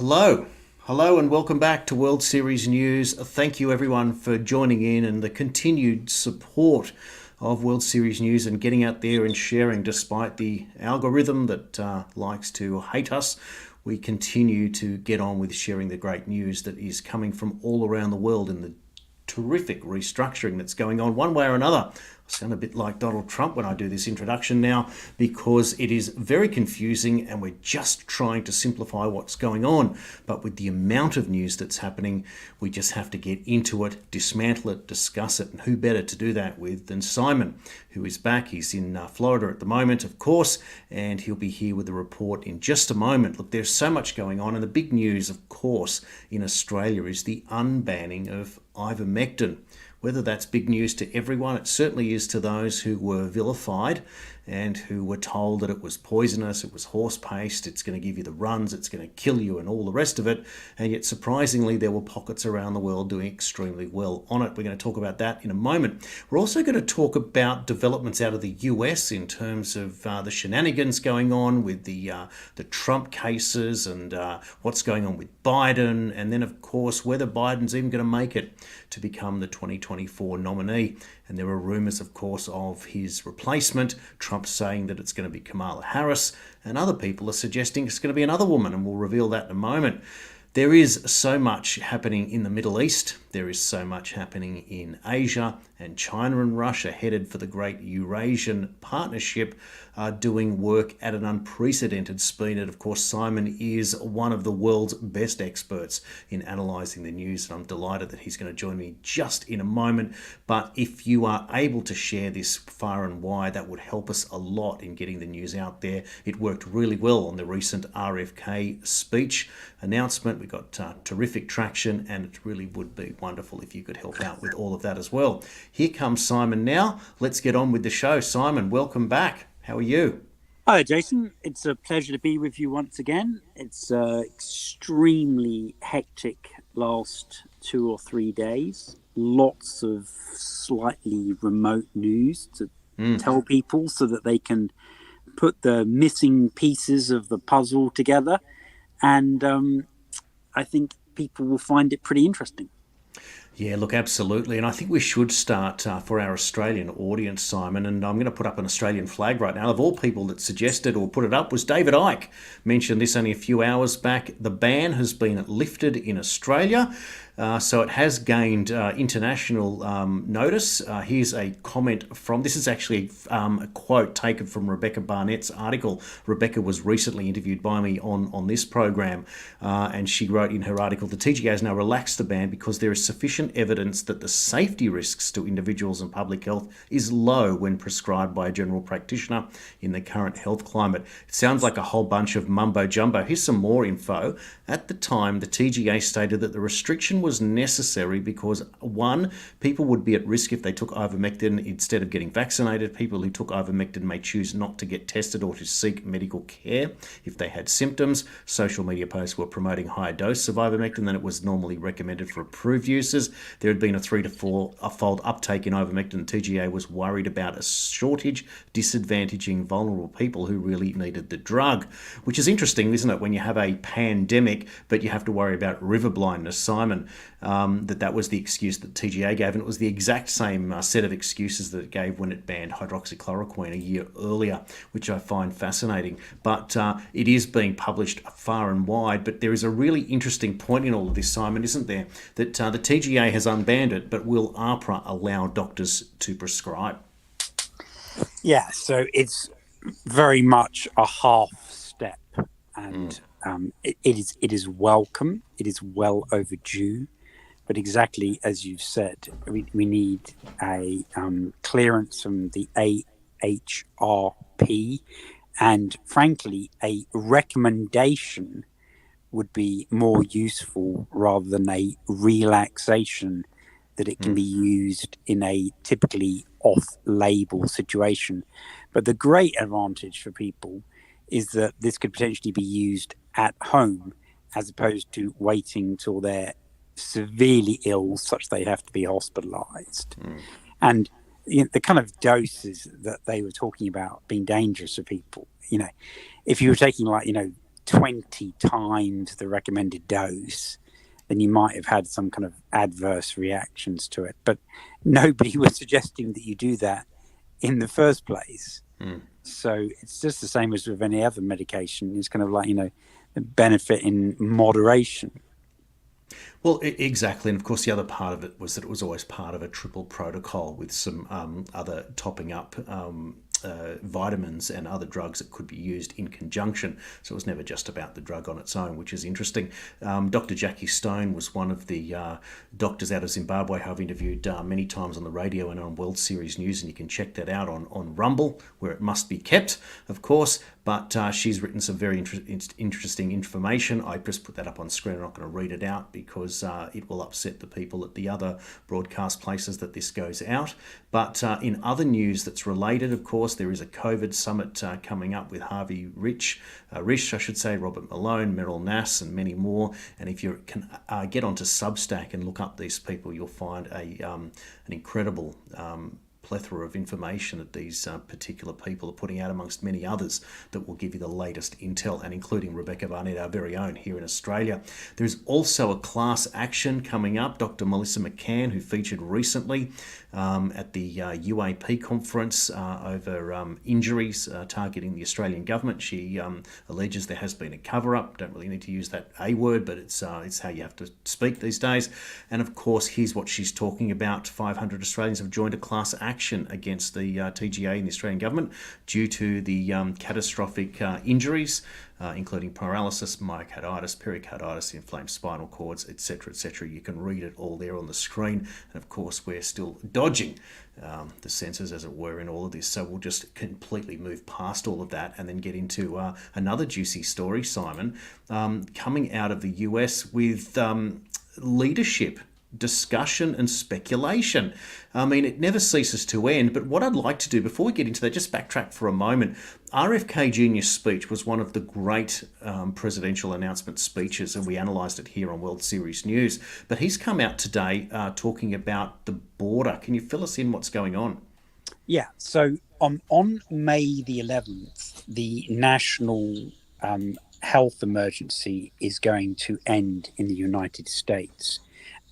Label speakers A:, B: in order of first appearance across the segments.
A: Hello. Hello and welcome back to World Series News. Thank you everyone for joining in and the continued support of World Series News and getting out there and sharing despite the algorithm that likes to hate us. We continue to get on with sharing the great news that is coming from all around the world in the terrific restructuring that's going on one way or another. I sound a bit like Donald Trump when I do this introduction now because it is very confusing and we're just trying to simplify what's going on. But with the amount of news that's happening, we just have to get into it, dismantle it, discuss it. And who better to do that with than Simon, who is back. He's in Florida at the moment, of course, and he'll be here with a report in just a moment. Look, there's so much going on. And the big news, of course, in Australia is the unbanning of Ivermectin. Whether that's big news to everyone, it certainly is to those who were vilified and who were told that it was poisonous, it was horse paste, it's going to give you the runs, it's going to kill you and all the rest of it. And yet surprisingly, there were pockets around the world doing extremely well on it. We're going to talk about that in a moment. We're also going to talk about developments out of the US in terms of the shenanigans going on with the Trump cases and what's going on with Biden. And then, of course, whether Biden's even going to make it to become the 2024 nominee. And there are rumours, of course, of his replacement. Trump saying that it's going to be Kamala Harris, and other people are suggesting it's going to be another woman, and we'll reveal that in a moment. There is so much happening in the Middle East. There is so much happening in Asia, and China and Russia, headed for the Great Eurasian Partnership, are doing work at an unprecedented speed. And of course, Simon is one of the world's best experts in analysing the news, and I'm delighted that he's going to join me just in a moment. But if you are able to share this far and wide, that would help us a lot in getting the news out there. It worked really well on the recent RFK speech announcement. We got terrific traction, and it really would be wonderful if you could help out with all of that as well. Here comes Simon now. Let's get on with the show. Simon, welcome back. How are you?
B: Hi, Jason. It's a pleasure to be with you once again. It's extremely hectic last 2 or 3 days. Lots of slightly remote news to tell people so that they can put the missing pieces of the puzzle together. And I think people will find it pretty interesting.
A: Yeah, look, absolutely. And I think we should start for our Australian audience, Simon. And I'm going to put up an Australian flag right now. Of all people that suggested or put it up was David Icke. Mentioned this only a few hours back. The ban has been lifted in Australia. So it has gained international notice. Here's a comment from, this is actually a quote taken from Rebecca Barnett's article. Rebecca was recently interviewed by me on this program, and she wrote in her article, the TGA has now relaxed the ban because there is sufficient evidence that the safety risks to individuals and public health is low when prescribed by a general practitioner in the current health climate. It sounds like a whole bunch of mumbo jumbo. Here's some more info. At the time, the TGA stated that the restriction was necessary because, one, people would be at risk if they took ivermectin instead of getting vaccinated. People who took ivermectin may choose not to get tested or to seek medical care if they had symptoms. Social media posts were promoting higher doses of ivermectin than it was normally recommended for approved uses. There had been a 3 to 4-fold uptake in ivermectin. The TGA was worried about a shortage, disadvantaging vulnerable people who really needed the drug, which is interesting, isn't it, when you have a pandemic, but you have to worry about river blindness, Simon. That was the excuse that TGA gave, and it was the exact same set of excuses that it gave when it banned hydroxychloroquine a year earlier, which I find fascinating. But it is being published far and wide. But there is a really interesting point in all of this, Simon, isn't there? That the TGA has unbanned it, but will AHPRA allow doctors to prescribe?
B: Yeah, so it's very much a half step, and it is welcome. It is well overdue. But exactly as you've said, we need a clearance from the AHRP, and frankly, a recommendation would be more useful rather than a relaxation that it can be used in a typically off-label situation. But the great advantage for people is that this could potentially be used at home as opposed to waiting till they're severely ill such they have to be hospitalized. And the kind of doses that they were talking about being dangerous for people, if you were taking 20 times the recommended dose, then you might have had some kind of adverse reactions to it. But nobody was suggesting that you do that in the first place. So it's just the same as with any other medication. It's kind of like, the benefit in moderation.
A: Well, exactly. And of course, the other part of it was that it was always part of a triple protocol with some other topping up vitamins and other drugs that could be used in conjunction. So it was never just about the drug on its own, which is interesting. Dr. Jackie Stone was one of the doctors out of Zimbabwe who I've interviewed many times on the radio and on World Series News, and you can check that out on Rumble, where it must be kept, of course. But she's written some very interesting information. I just put that up on screen. I'm not going to read it out because it will upset the people at the other broadcast places that this goes out. But in other news that's related, of course, there is a COVID summit coming up with Harvey Risch, Robert Malone, Meryl Nass, and many more. And if you can get onto Substack and look up these people, you'll find an incredible plethora of information that these particular people are putting out, amongst many others that will give you the latest intel, and including Rebecca Barnett, our very own here in Australia. There's also a class action coming up. Dr. Melissa McCann, who featured recently at the UAP conference over injuries targeting the Australian government. She alleges there has been a cover-up. Don't really need to use that A word, but it's how you have to speak these days. And of course, here's what she's talking about. 500 Australians have joined a class action against the TGA and the Australian government due to the catastrophic injuries, including paralysis, myocarditis, pericarditis, inflamed spinal cords, etc., etc. You can read it all there on the screen. And of course, we're still dodging the censors, as it were, in all of this. So we'll just completely move past all of that and then get into another juicy story, Simon, coming out of the US with leadership discussion and speculation. I mean, it never ceases to end, but what I'd like to do before we get into that, just backtrack for a moment. RFK Jr.'s speech was one of the great presidential announcement speeches, and we analysed it here on World Series News, but he's come out today talking about the border. Can you fill us in what's going on?
B: Yeah, so on May the 11th, the national health emergency is going to end in the United States.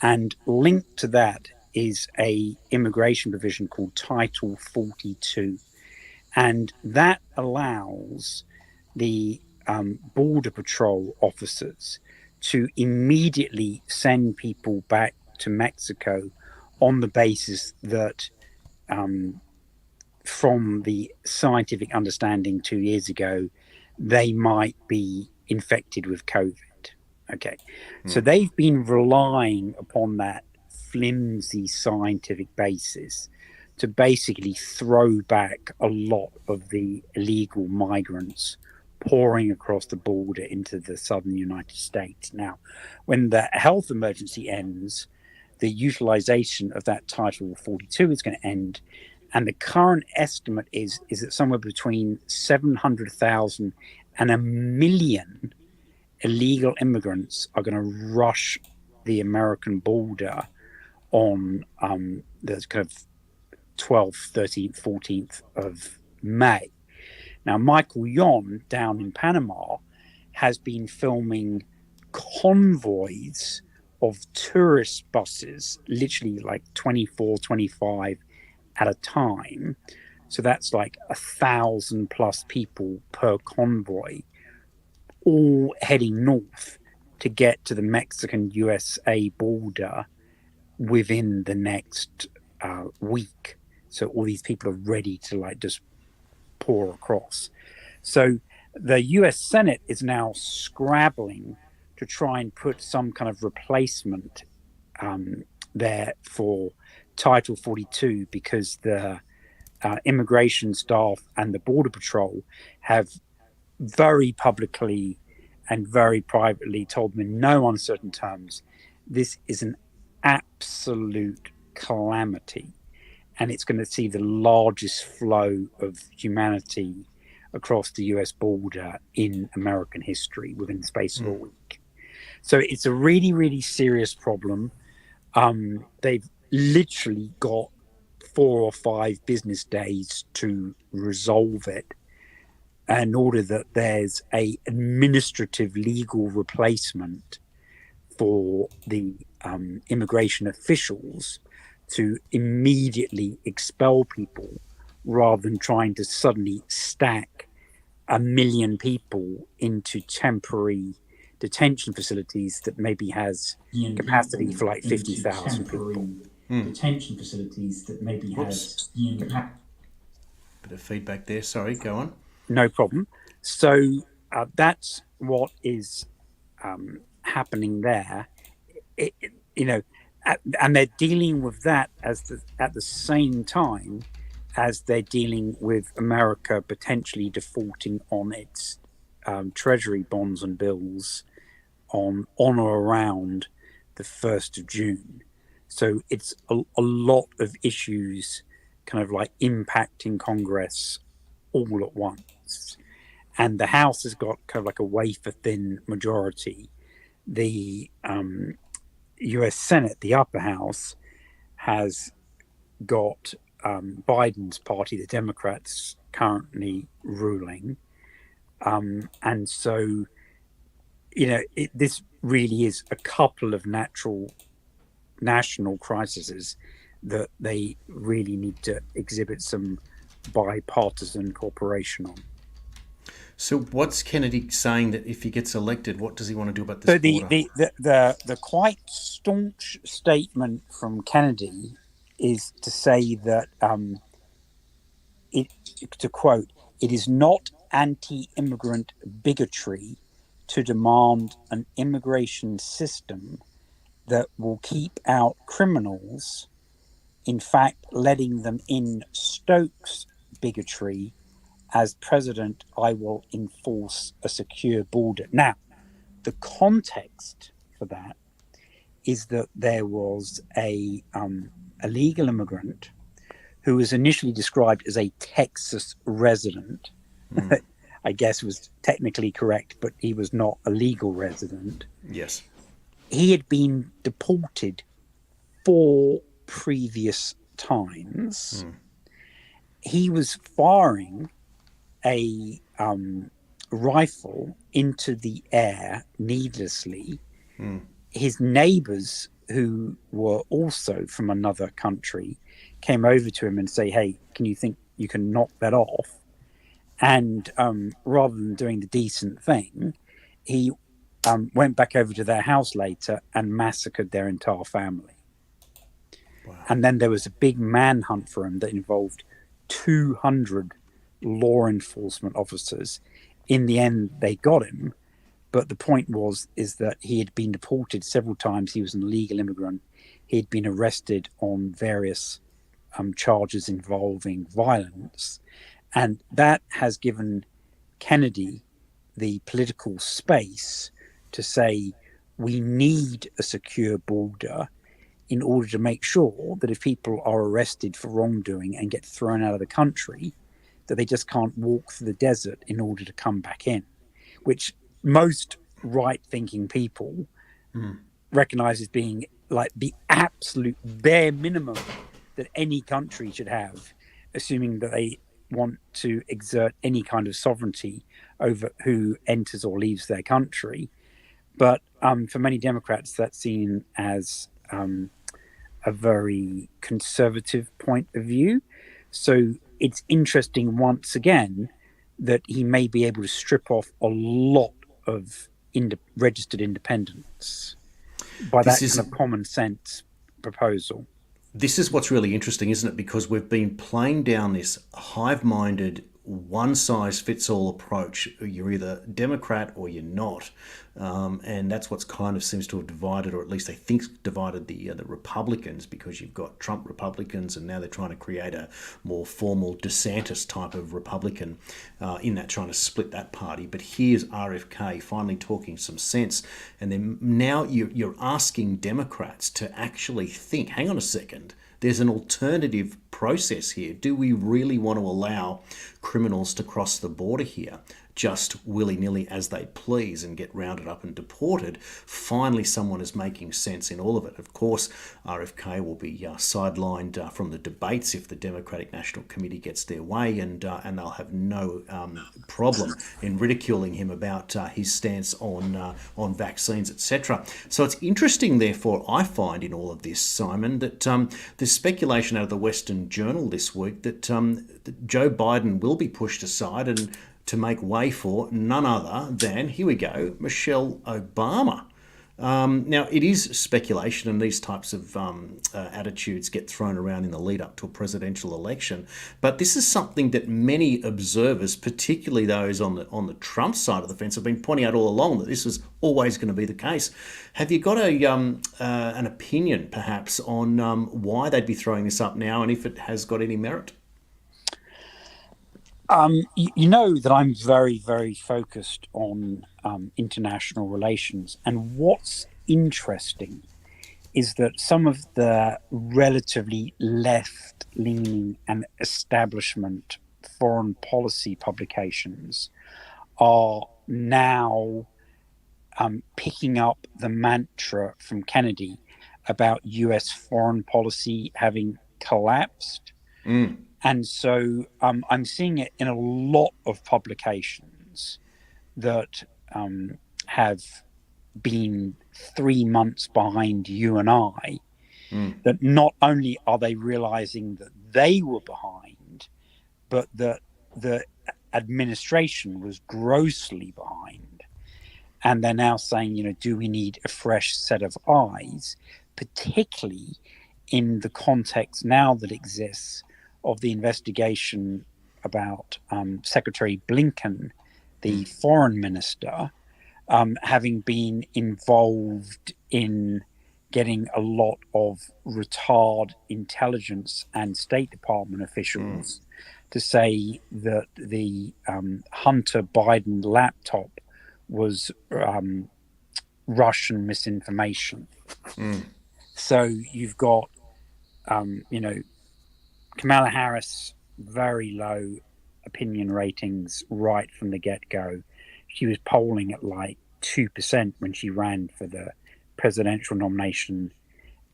B: And linked to that is a immigration provision called Title 42. And that allows the Border Patrol officers to immediately send people back to Mexico on the basis that from the scientific understanding 2 years ago, they might be infected with COVID. Okay, so they've been relying upon that flimsy scientific basis to basically throw back a lot of the illegal migrants pouring across the border into the southern United States. Now, when the health emergency ends, the utilization of that Title 42 is going to end. And the current estimate is that somewhere between 700,000 and 1 million illegal immigrants are going to rush the American border on the kind of 12th, 13th, 14th of May. Now, Michael Yon down in Panama has been filming convoys of tourist buses, literally like 24, 25 at a time. So that's like 1,000 plus people per convoy, all heading north to get to the Mexican-USA border within the next week. So all these people are ready to like just pour across. So the US Senate is now scrabbling to try and put some kind of replacement there for Title 42, because the immigration staff and the Border Patrol have very publicly and very privately told me in no uncertain terms, this is an absolute calamity, and it's going to see the largest flow of humanity across the US border in American history within the space of a week. So it's a really, really serious problem. They've literally got 4 or 5 business days to resolve it. in order that there's a administrative legal replacement for the immigration officials to immediately expel people rather than trying to suddenly stack 1 million people into temporary detention facilities that maybe has capacity for like 50,000 people.
C: Detention facilities that maybe has
A: bit of feedback there. Sorry, go on.
B: No problem. So that's what is happening there. And they're dealing with that at the same time as they're dealing with America potentially defaulting on its treasury bonds and bills on or around the 1st of June. So it's a lot of issues kind of like impacting Congress all at once. And the House has got kind of like a wafer-thin majority. The US Senate, the upper house, has got Biden's party, the Democrats, currently ruling. And so, this really is a couple of national crises that they really need to exhibit some bipartisan cooperation on.
A: So what's Kennedy saying that if he gets elected, what does he want to do about this
B: border? The quite staunch statement from Kennedy is to say that, to quote, "It is not anti-immigrant bigotry to demand an immigration system that will keep out criminals. In fact, letting them in stokes bigotry. As president, I will enforce a secure border." Now, the context for that is that there was a illegal immigrant who was initially described as a Texas resident. I guess was technically correct, but he was not a legal resident.
A: Yes.
B: He had been deported 4 previous times. He was firing a rifle into the air needlessly. His neighbors, who were also from another country, came over to him and say, "Hey, can you think you can knock that off?" And rather than doing the decent thing, he went back over to their house later and massacred their entire family. Wow. And then there was a big manhunt for him that involved 200 law enforcement officers. In the end, they got him. But the point is that he had been deported several times. He was an illegal immigrant. He had been arrested on various charges involving violence. And that has given Kennedy the political space to say, we need a secure border in order to make sure that if people are arrested for wrongdoing and get thrown out of the country, that they just can't walk through the desert in order to come back in, which most right-thinking people recognize as being like the absolute bare minimum that any country should have, assuming that they want to exert any kind of sovereignty over who enters or leaves their country. But for many Democrats, that's seen as a very conservative point of view. So it's interesting once again that he may be able to strip off a lot of registered independents by that kind of common sense proposal.
A: This is what's really interesting, isn't it? Because we've been playing down this hive-minded, one-size-fits-all approach. You're either Democrat or you're not. And that's what's kind of seems to have divided, or at least they think divided the Republicans, because you've got Trump Republicans and now they're trying to create a more formal DeSantis type of Republican in that, trying to split that party. But here's RFK finally talking some sense. And then now you're asking Democrats to actually think, hang on a second, there's an alternative process here. Do we really want to allow criminals to cross the border here? just willy-nilly as they please and get rounded up and deported. Finally, someone is making sense in all of it. Of course, RFK will be sidelined from the debates if the Democratic National Committee gets their way, and they'll have no problem in ridiculing him about his stance on vaccines, etc. So it's interesting, therefore, I find in all of this, Simon, that there's speculation out of the Western Journal this week that Joe Biden will be pushed aside and to make way for none other than, here we go, Michelle Obama. Now, it is speculation, and these types of attitudes get thrown around in the lead up to a presidential election. But this is something that many observers, particularly those on the Trump side of the fence, have been pointing out all along, that this was always going to be the case. Have you got an opinion, perhaps, on why they'd be throwing this up now, and if it has got any merit?
B: You know that I'm very, very focused on international relations. And what's interesting is that some of the relatively left-leaning and establishment foreign policy publications are now picking up the mantra from Kennedy about US foreign policy having collapsed. And so I'm seeing it in a lot of publications that have been 3 months behind you and I, that not only are they realizing that they were behind, but that the administration was grossly behind. And they're now saying, do we need a fresh set of eyes, particularly in the context now that exists of the investigation about Secretary Blinken, the foreign minister, having been involved in getting a lot of retired intelligence and State Department officials to say that the Hunter Biden laptop was Russian misinformation. So you've got, Kamala Harris, very low opinion ratings right from the get-go. She was polling at like 2% when she ran for the presidential nomination.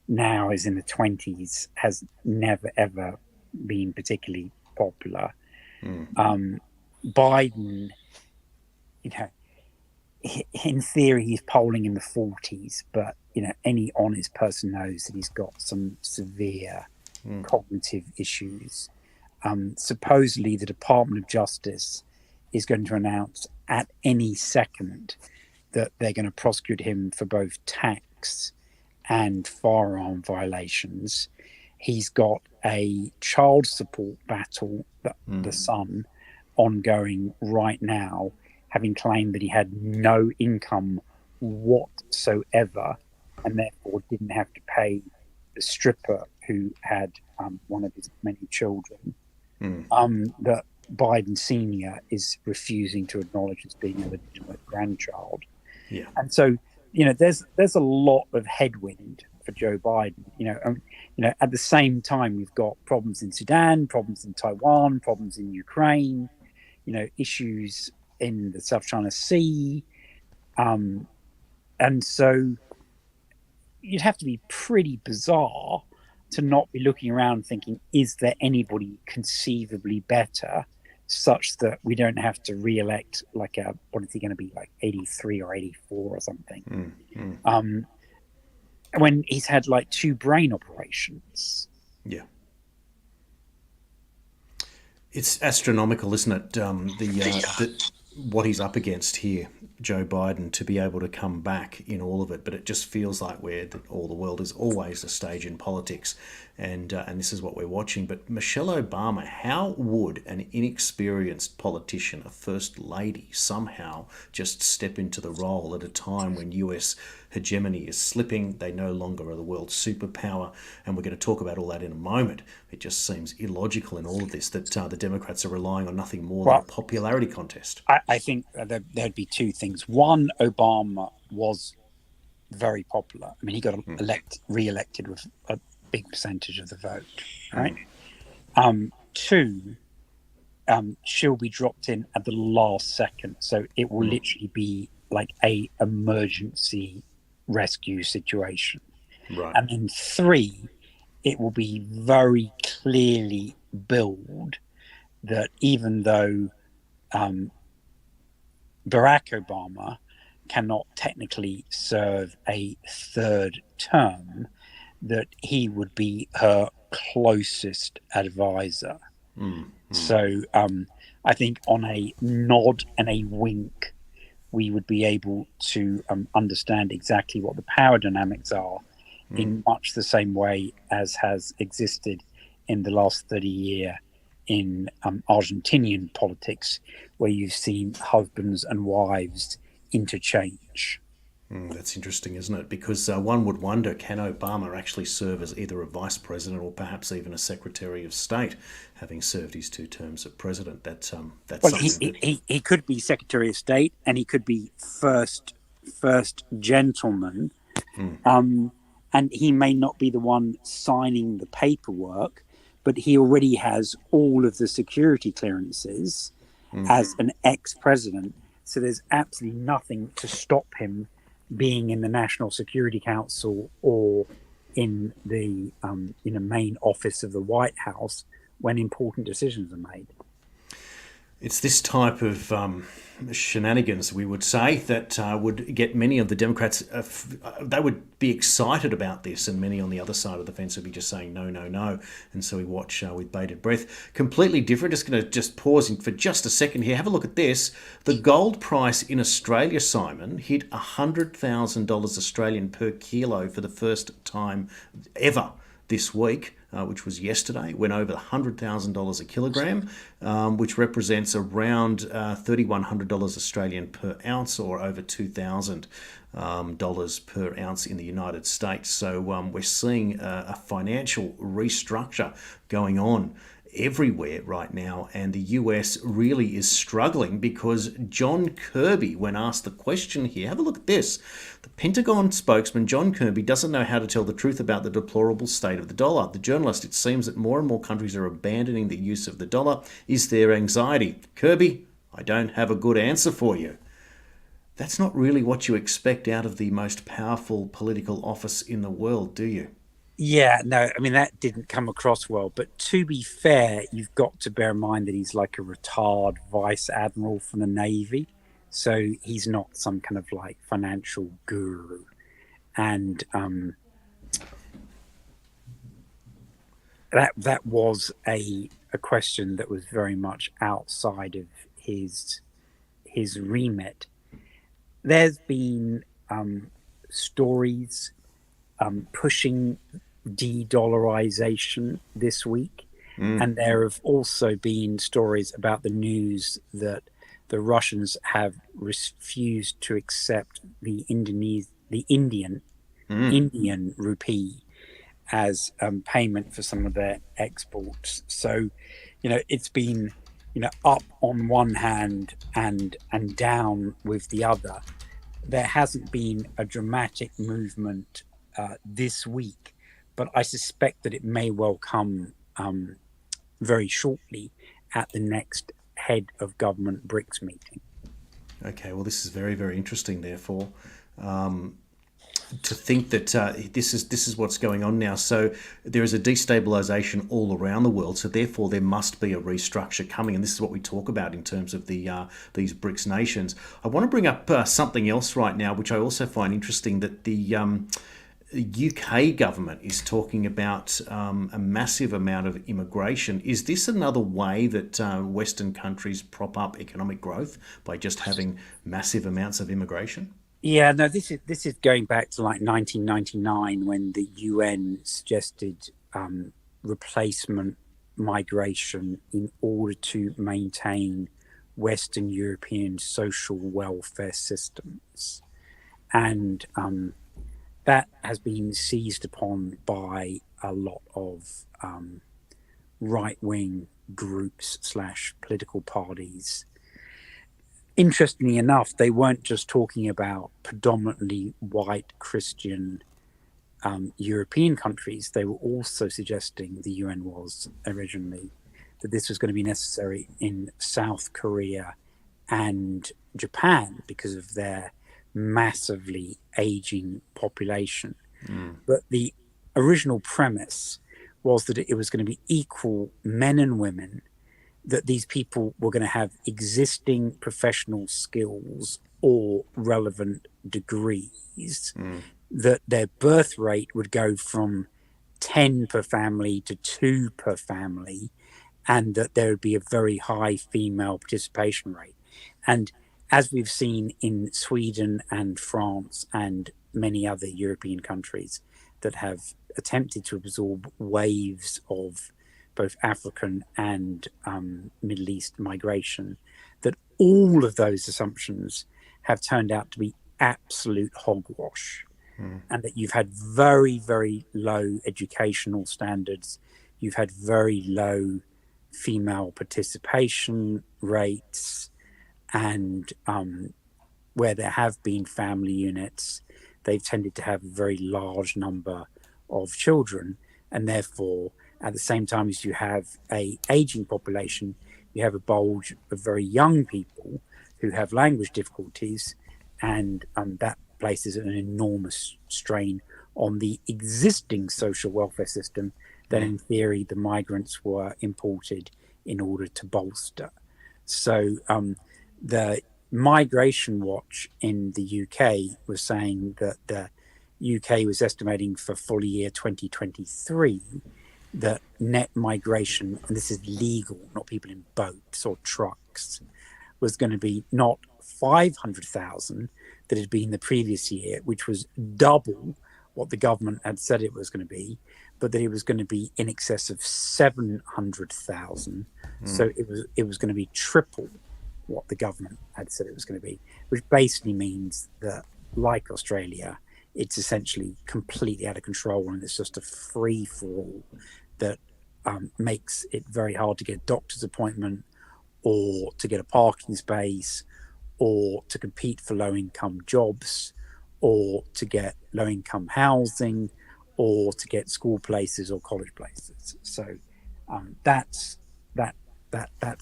B: Now is in the 20s, has never, ever been particularly popular. Biden, in theory, he's polling in the 40s, but, any honest person knows that he's got some severe cognitive issues. Supposedly the Department of Justice is going to announce at any second that they're going to prosecute him for both tax and firearm violations. He's got a child support battle, the son, ongoing right now, having claimed that he had no income whatsoever and therefore didn't have to pay the stripper who had one of his many children, that Biden Sr. is refusing to acknowledge as being a legitimate grandchild. Yeah. And so, there's a lot of headwind for Joe Biden. At the same time, we've got problems in Sudan, problems in Taiwan, problems in Ukraine, issues in the South China Sea. And so you'd have to be pretty bizarre to not be looking around thinking, is there anybody conceivably better, such that we don't have to re-elect what is he going to be, like 83 or 84 or something, when he's had like 2 brain operations.
A: Yeah. It's astronomical, isn't it? What he's up against here, Joe Biden, to be able to come back in all of it. But it just feels like all the world is always a stage in politics, and this is what we're watching. But Michelle Obama, how would an inexperienced politician, a first lady, somehow just step into the role at a time when US hegemony is slipping? They no longer are the world superpower, and we're going to talk about all that in a moment. It just seems illogical in all of this that the Democrats are relying on nothing more than a popularity contest.
B: I think there'd be 2 things. One, Obama was very popular. I mean, he got re-elected with a big percentage of the vote, right? 2, she'll be dropped in at the last second. So it will literally be like a emergency rescue situation.
A: Right.
B: And then 3, it will be very clearly billed that even though Barack Obama cannot technically serve a 3rd term, that he would be her closest advisor. So I think on a nod and a wink, we would be able to understand exactly what the power dynamics are in much the same way as has existed in the last 30 years in Argentinian politics, where you've seen husbands and wives interchange.
A: That's interesting, isn't it? Because one would wonder, can Obama actually serve as either a vice president or perhaps even a secretary of state, having served his 2 terms as president? That's
B: Well,
A: something
B: he could be secretary of state, and he could be first gentleman, and he may not be the one signing the paperwork, but he already has all of the security clearances as an ex-president. So there's absolutely nothing to stop him being in the National Security Council or in the main office of the White House when important decisions are made.
A: It's this type of shenanigans, we would say, that would get many of the Democrats, they would be excited about this, and many on the other side of the fence would be just saying no, no, no. And so we watch with bated breath. Completely different. Just going to pause for just a second here. Have a look at this. The gold price in Australia, Simon, hit $100,000 Australian per kilo for the first time ever this week, which was yesterday, went over $100,000 a kilogram, which represents around $3,100 Australian per ounce, or over $2,000 per ounce in the United States. So we're seeing a financial restructure going on everywhere right now, and the US really is struggling because John Kirby, when asked the question here, have a look at this. The Pentagon spokesman John Kirby doesn't know how to tell the truth about the deplorable state of the dollar. The journalist, it seems that more and more countries are abandoning the use of the dollar. Is there anxiety? Kirby, I don't have a good answer for you. That's not really what you expect out of the most powerful political office in the world, do you?
B: Yeah, no, I mean, that didn't come across well. But to be fair, you've got to bear in mind that he's like a retired vice admiral from the Navy. So he's not some kind of like financial guru. And that was a question that was very much outside of his remit. There's been stories pushing de-dollarization this week, and there have also been stories about the news that the Russians have refused to accept the Indian rupee as payment for some of their exports. So, it's been up on one hand and down with the other. There hasn't been a dramatic movement this week, but I suspect that it may well come very shortly at the next head of government BRICS meeting.
A: Okay, well, this is very, very interesting, therefore, to think that this is what's going on now. So there is a destabilization all around the world, so therefore there must be a restructure coming, and this is what we talk about in terms of the these BRICS nations. I want to bring up something else right now, which I also find interesting, that the UK government is talking about a massive amount of immigration. Is this another way that Western countries prop up economic growth, by just having massive amounts of immigration?
B: Yeah, no, this is going back to like 1999, when the UN suggested replacement migration in order to maintain Western European social welfare systems. And that has been seized upon by a lot of right-wing groups / political parties. Interestingly enough, they weren't just talking about predominantly white Christian European countries. They were also suggesting, the UN was originally, that this was going to be necessary in South Korea and Japan because of their massively aging population. But the original premise was that it was going to be equal men and women, that these people were going to have existing professional skills or relevant degrees, that their birth rate would go from 10 per family to 2 per family, and that there would be a very high female participation rate. And as we've seen in Sweden and France and many other European countries that have attempted to absorb waves of both African and Middle East migration, that all of those assumptions have turned out to be absolute hogwash. And that you've had very, very low educational standards. You've had very low female participation rates. And where there have been family units, they've tended to have a very large number of children. And therefore, at the same time as you have a aging population, you have a bulge of very young people who have language difficulties, and that places an enormous strain on the existing social welfare system that in theory the migrants were imported in order to bolster. So the Migration Watch in the UK was saying that the UK was estimating for full year 2023 that net migration, and this is legal, not people in boats or trucks, was going to be not 500,000 that had been the previous year, which was double what the government had said it was going to be, but that it was going to be in excess of 700,000. So it was going to be triple what the government had said it was going to be, which basically means that, like Australia, it's essentially completely out of control, and it's just a free-for-all that makes it very hard to get a doctor's appointment or to get a parking space or to compete for low-income jobs or to get low-income housing or to get school places or college places. So that's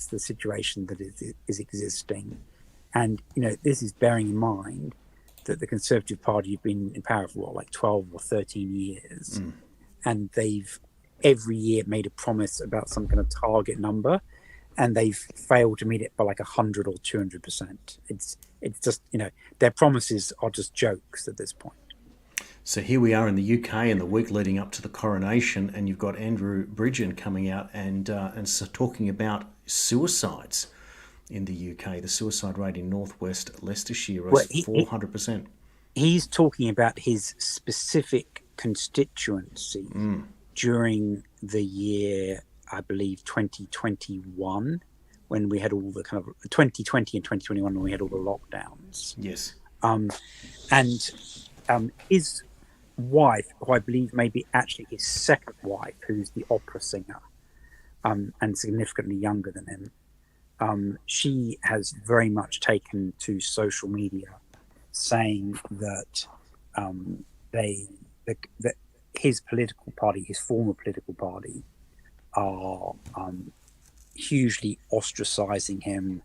B: the situation that is existing. And, this is bearing in mind that the Conservative Party have been in power for, like 12 or 13 years. And they've every year made a promise about some kind of target number, and they've failed to meet it by like 100 or 200%. It's just, their promises are just jokes at this point.
A: So here we are in the UK in the week leading up to the coronation, and you've got Andrew Bridgen coming out and so talking about suicides in the UK. The suicide rate in northwest Leicestershire was 400%.
B: He's talking about his specific constituency during the year, I believe, 2021, when we had all the kind of 2020 and 2021 when we had all the lockdowns.
A: Yes.
B: His wife, who I believe may be actually his second wife, who's the opera singer, and significantly younger than him, she has very much taken to social media, saying that that his political party, his former political party, are hugely ostracizing him,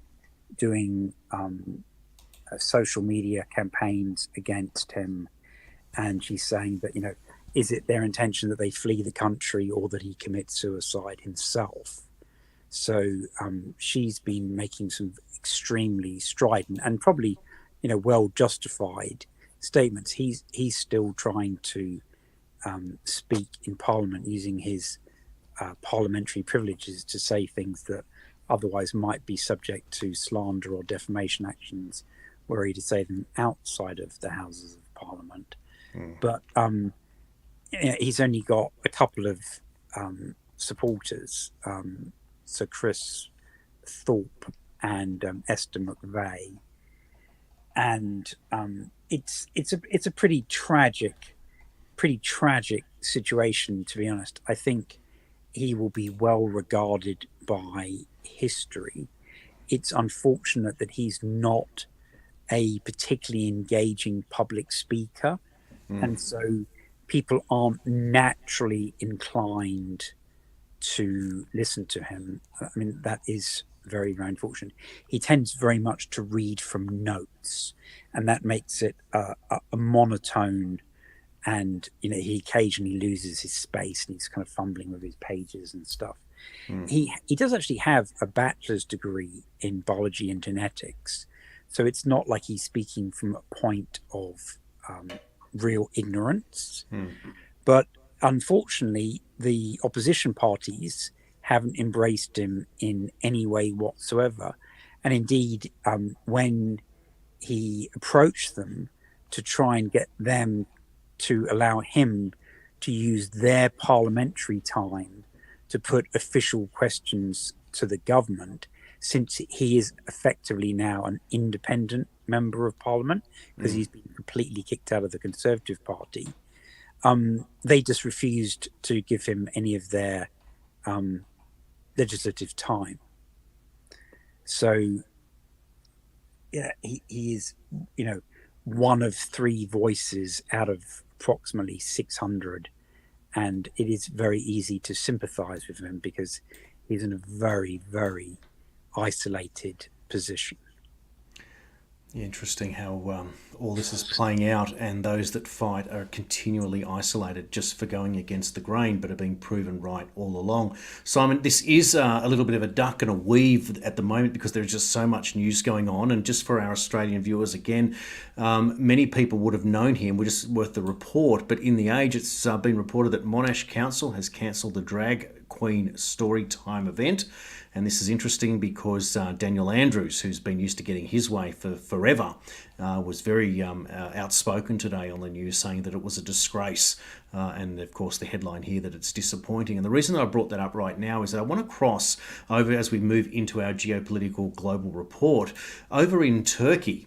B: doing social media campaigns against him. And she's saying that, is it their intention that they flee the country or that he commits suicide himself? So she's been making some extremely strident and probably, well justified statements. He's still trying to speak in Parliament using his parliamentary privileges to say things that otherwise might be subject to slander or defamation actions were he to say them outside of the Houses of Parliament. But he's only got a couple of supporters, Sir Chris Thorpe and Esther McVeigh, and it's a pretty tragic situation, to be honest. I think he will be well regarded by history. It's unfortunate that he's not a particularly engaging public speaker, and so people aren't naturally inclined to listen to him. I mean, that is very, very unfortunate. He tends very much to read from notes, and that makes it a monotone. And he occasionally loses his space, and he's kind of fumbling with his pages and stuff. He does actually have a bachelor's degree in biology and genetics, so it's not like he's speaking from a point of real ignorance. But unfortunately, the opposition parties haven't embraced him in any way whatsoever. And indeed, when he approached them to try and get them to allow him to use their parliamentary time to put official questions to the government, since he is effectively now an independent member of parliament, because he's been completely kicked out of the Conservative Party, they just refused to give him any of their legislative time. So yeah, he is, one of three voices out of approximately 600, and it is very easy to sympathize with him because he's in a very, very isolated position.
A: Interesting how all this is playing out, and those that fight are continually isolated just for going against the grain, but are being proven right all along. Simon, this is a little bit of a duck and a weave at the moment because there's just so much news going on. And just for our Australian viewers, again, many people would have known him. We're just worth the report. But in The Age, it's been reported that Monash Council has cancelled the Drag Queen Storytime event. And this is interesting because Daniel Andrews, who's been used to getting his way for forever, was very outspoken today on the news, saying that it was a disgrace. And of course, the headline here that it's disappointing. And the reason that I brought that up right now is that I want to cross over as we move into our geopolitical global report over in Turkey.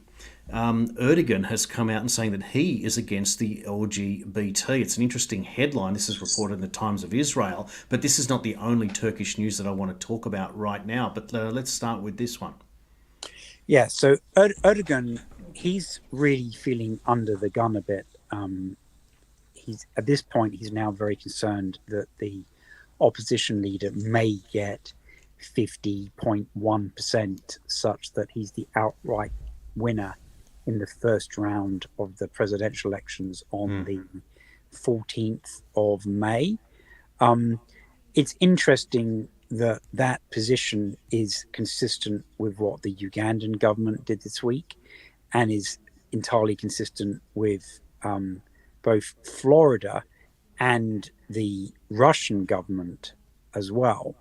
A: Erdogan has come out and saying that he is against the LGBT. It's an interesting headline. This is reported in the Times of Israel, but this is not the only Turkish news that I want to talk about right now. But let's start with this one.
B: Yeah, so Erdogan, he's really feeling under the gun a bit. He's at this point, he's now very concerned that the opposition leader may get 50.1%, such that he's the outright winner in the first round of the presidential elections on the 14th of May. It's interesting that that position is consistent with what the Ugandan government did this week, and is entirely consistent with both Florida and the Russian government as well.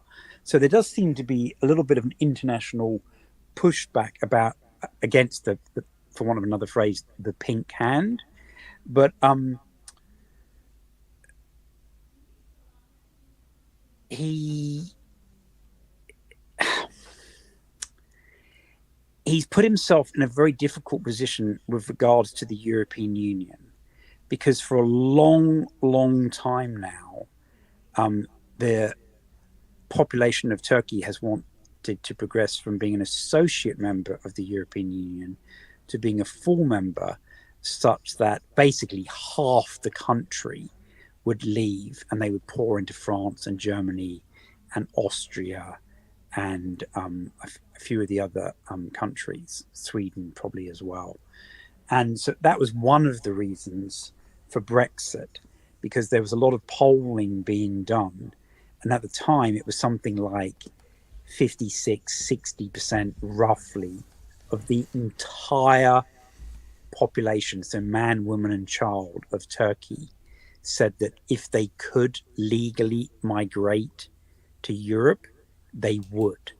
B: So there does seem to be a little bit of an international pushback against the for want of another phrase, the pink hand. But he's put himself in a very difficult position with regards to the European Union, because for a long, long time now, the population of Turkey has wanted to progress from being an associate member of the European Union to being a full member, such that basically half the country would leave and they would pour into France and Germany and Austria and a few of the other countries, Sweden probably as well. And so that was one of the reasons for Brexit, because there was a lot of polling being done. And at the time, it was something like 56-60% roughly of the entire population, so man, woman and child of Turkey, said that if they could legally migrate to Europe, they would.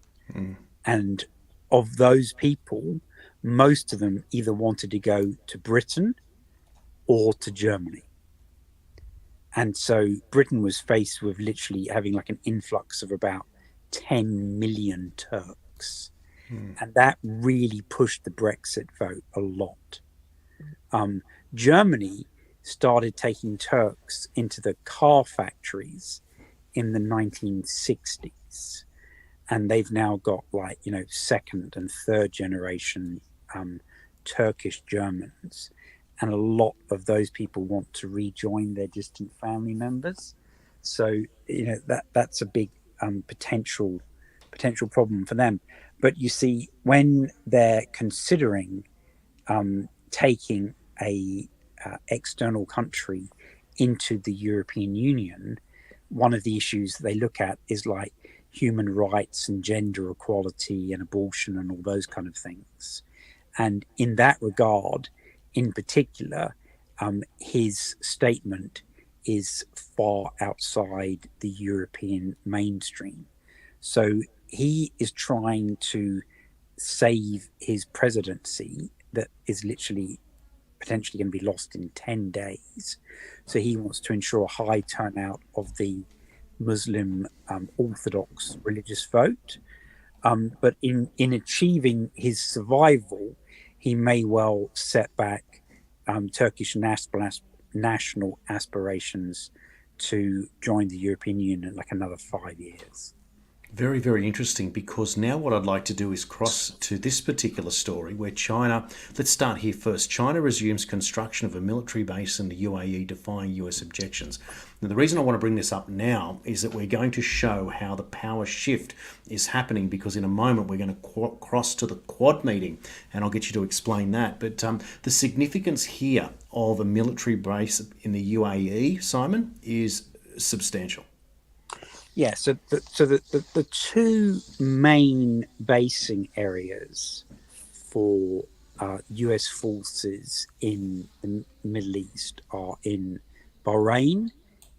B: And of those people, most of them either wanted to go to Britain or to Germany. And so Britain was faced with literally having like an influx of about 10 million Turks. And that really pushed the Brexit vote a lot. Germany started taking Turks into the car factories in the 1960s. And they've now got second and third generation Turkish Germans. And a lot of those people want to rejoin their distant family members. So, that's a big potential problem for them. But you see, when they're considering taking a external country into the European Union, one of the issues they look at is like human rights and gender equality and abortion and all those kind of things. And in that regard, in particular, his statement is far outside the European mainstream. So he is trying to save his presidency that is literally potentially going to be lost in 10 days. So he wants to ensure a high turnout of the Muslim Orthodox religious vote. But in achieving his survival, he may well set back Turkish national aspirations to join the European Union in like another 5 years.
A: Very, very interesting, because now what I'd like to do is cross to this particular story where China, let's start here first. China resumes construction of a military base in the UAE, defying US objections. Now, the reason I want to bring this up now is that we're going to show how the power shift is happening, because in a moment we're going to cross to the Quad meeting and I'll get you to explain that. But the significance here of a military base in the UAE, Simon, is substantial.
B: Yeah, so the two main basing areas for US forces in the Middle East are in Bahrain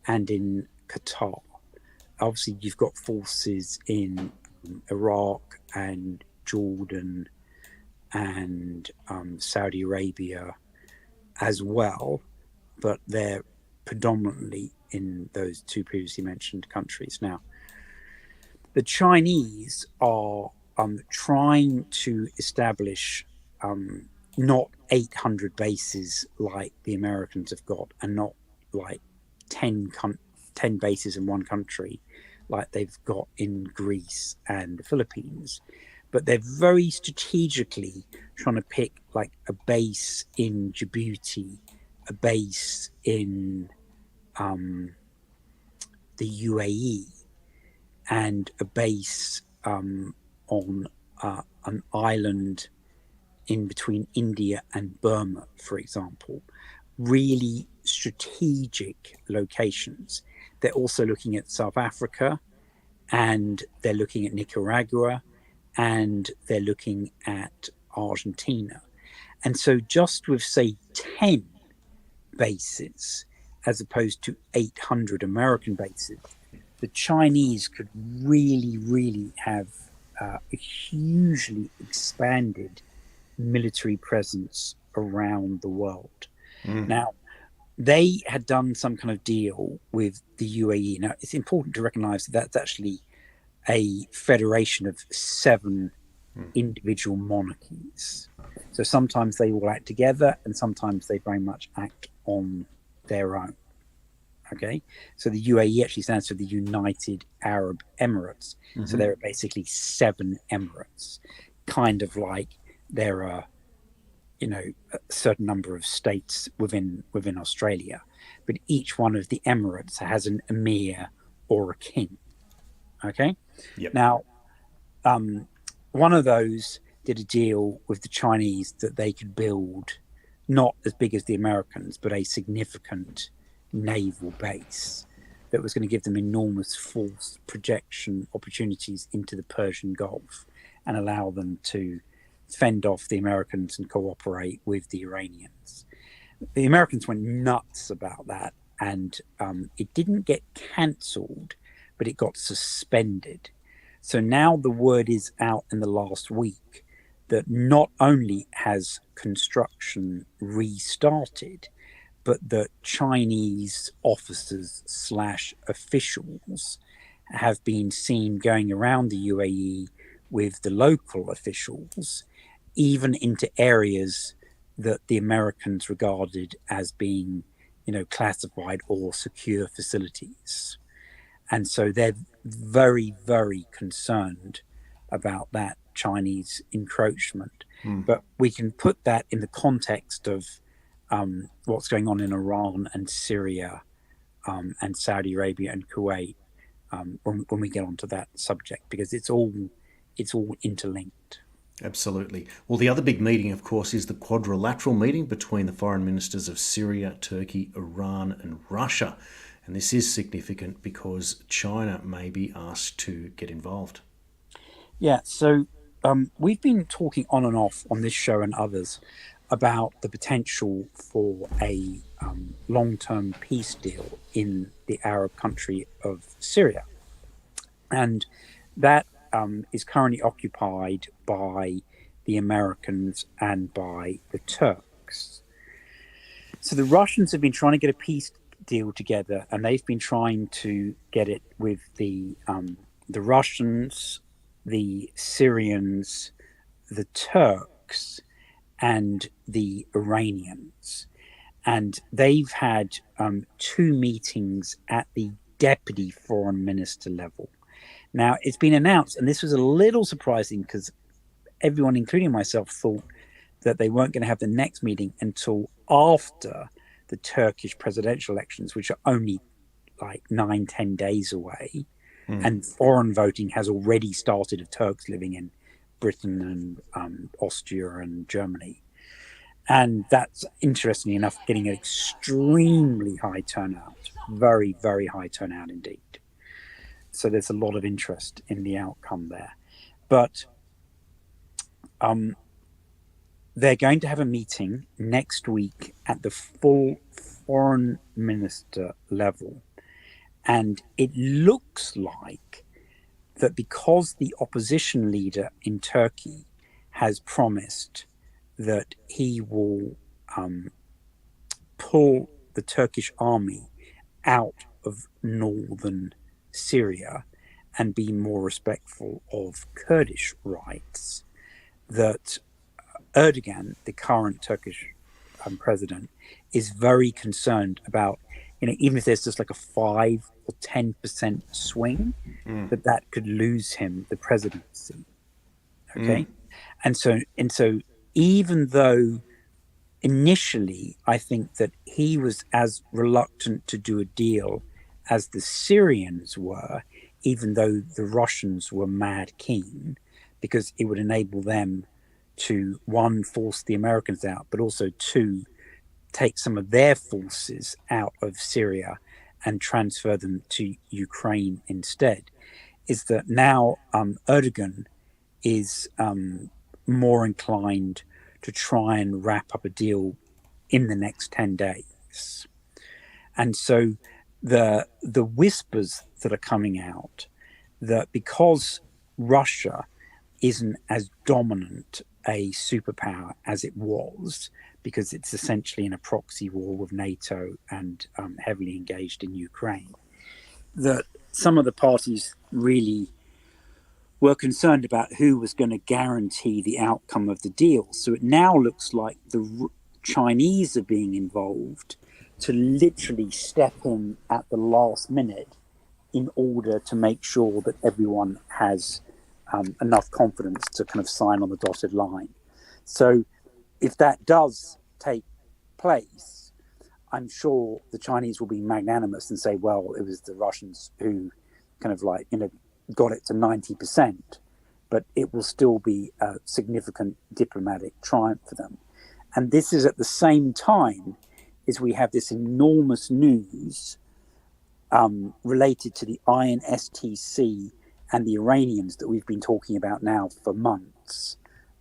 B: and in Qatar. Obviously, you've got forces in Iraq and Jordan and Saudi Arabia as well, but they're predominantly in those two previously mentioned countries. Now, the Chinese are trying to establish not 800 bases like the Americans have got, and not like 10 bases in one country like they've got in Greece and the Philippines. But they're very strategically trying to pick like a base in Djibouti, a base in the UAE, and a base on an island in between India and Burma, for example. Really strategic locations. They're also looking at South Africa, and they're looking at Nicaragua, and they're looking at Argentina. And so just with, say, 10 bases, as opposed to 800 American bases, the Chinese could really, really have a hugely expanded military presence around the world. Now, they had done some kind of deal with the UAE. Now, it's important to recognize that that's actually a federation of 7 individual monarchies. So sometimes they all act together, and sometimes they very much act on their own. Okay, so the UAE actually stands for the United Arab Emirates. So there are basically 7 emirates, kind of like there are, a certain number of states within Australia, but each one of the emirates has an emir or a king. Okay, Now, one of those did a deal with the Chinese that they could build not as big as the Americans, but a significant naval base that was going to give them enormous force projection opportunities into the Persian Gulf and allow them to fend off the Americans and cooperate with the Iranians. The Americans went nuts about that, and it didn't get cancelled, but it got suspended. So now the word is out in the last week that not only has construction restarted, but that Chinese officers / officials have been seen going around the UAE with the local officials, even into areas that the Americans regarded as being, classified or secure facilities. And so they're very, very concerned about that Chinese encroachment. But we can put that in the context of what's going on in Iran and Syria and Saudi Arabia and Kuwait. when we get onto that subject, because it's all interlinked.
A: Absolutely. Well, the other big meeting, of course, is the quadrilateral meeting between the foreign ministers of Syria, Turkey, Iran, and Russia. And this is significant because China may be asked to get involved.
B: Yeah, so we've been talking on and off on this show and others about the potential for a long-term peace deal in the Arab country of Syria. And that is currently occupied by the Americans and by the Turks. So the Russians have been trying to get a peace deal together, and they've been trying to get it with the Russians, the Syrians, the Turks, and the Iranians. And they've had 2 meetings at the deputy foreign minister level. Now, it's been announced, and this was a little surprising because everyone, including myself, thought that they weren't going to have the next meeting until after the Turkish presidential elections, which are only like 9-10 days away. And foreign voting has already started of Turks living in Britain and Austria and Germany. And that's, interestingly enough, getting an extremely high turnout, very, very high turnout indeed. So there's a lot of interest in the outcome there. But they're going to have a meeting next week at the full foreign minister level. And it looks like that because the opposition leader in Turkey has promised that he will pull the Turkish army out of northern Syria and be more respectful of Kurdish rights, that Erdogan, the current Turkish president, is very concerned about, even if there's just like a 5 or 10% swing, that could lose him the presidency. Okay. And so even though initially I think that he was as reluctant to do a deal as the Syrians were, even though the Russians were mad keen, because it would enable them to, 1, force the Americans out, but also 2, take some of their forces out of Syria and transfer them to Ukraine instead, is that now Erdogan is more inclined to try and wrap up a deal in the next 10 days. And so the whispers that are coming out that because Russia isn't as dominant a superpower as it was, because it's essentially in a proxy war with NATO and heavily engaged in Ukraine, that some of the parties really were concerned about who was going to guarantee the outcome of the deal. So it now looks like the Chinese are being involved to literally step in at the last minute in order to make sure that everyone has enough confidence to kind of sign on the dotted line. So if that does take place, I'm sure the Chinese will be magnanimous and say, well, it was the Russians who kind of got it to 90%, but it will still be a significant diplomatic triumph for them. And this is at the same time as we have this enormous news related to the INSTC and the Iranians that we've been talking about now for months.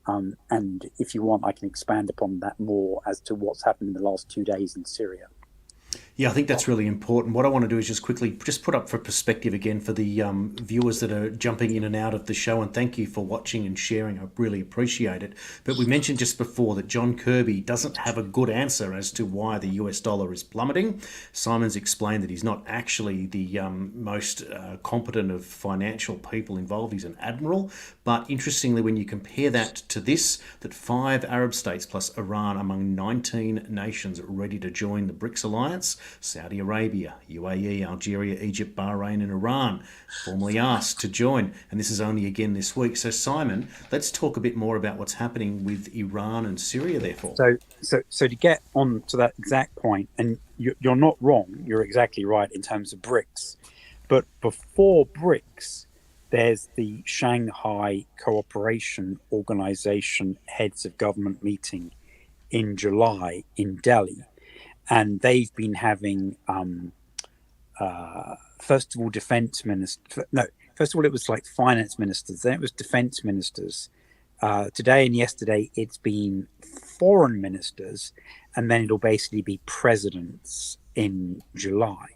B: And if you want, I can expand upon that more as to what's happened in the last 2 days in Syria.
A: Yeah, I think that's really important. What I want to do is just quickly put up for perspective again for the viewers that are jumping in and out of the show, and thank you for watching and sharing. I really appreciate it. But we mentioned just before that John Kirby doesn't have a good answer as to why the US dollar is plummeting. Simon's explained that he's not actually the most competent of financial people involved. He's an admiral. But interestingly, when you compare that to this, that 5 Arab states plus Iran among 19 nations ready to join the BRICS alliance, Saudi Arabia, UAE, Algeria, Egypt, Bahrain and Iran formally asked to join, and this is only again this week. So Simon, let's talk a bit more about what's happening with Iran and Syria therefore.
B: So to get on to that exact point, and you're not wrong, you're exactly right in terms of BRICS, But before BRICS, there's the Shanghai Cooperation Organization heads of government meeting in July in Delhi. And they've been having, first of all, first of all, it was like finance ministers, then it was defense ministers. Today and yesterday, it's been foreign ministers, and then it'll basically be presidents in July.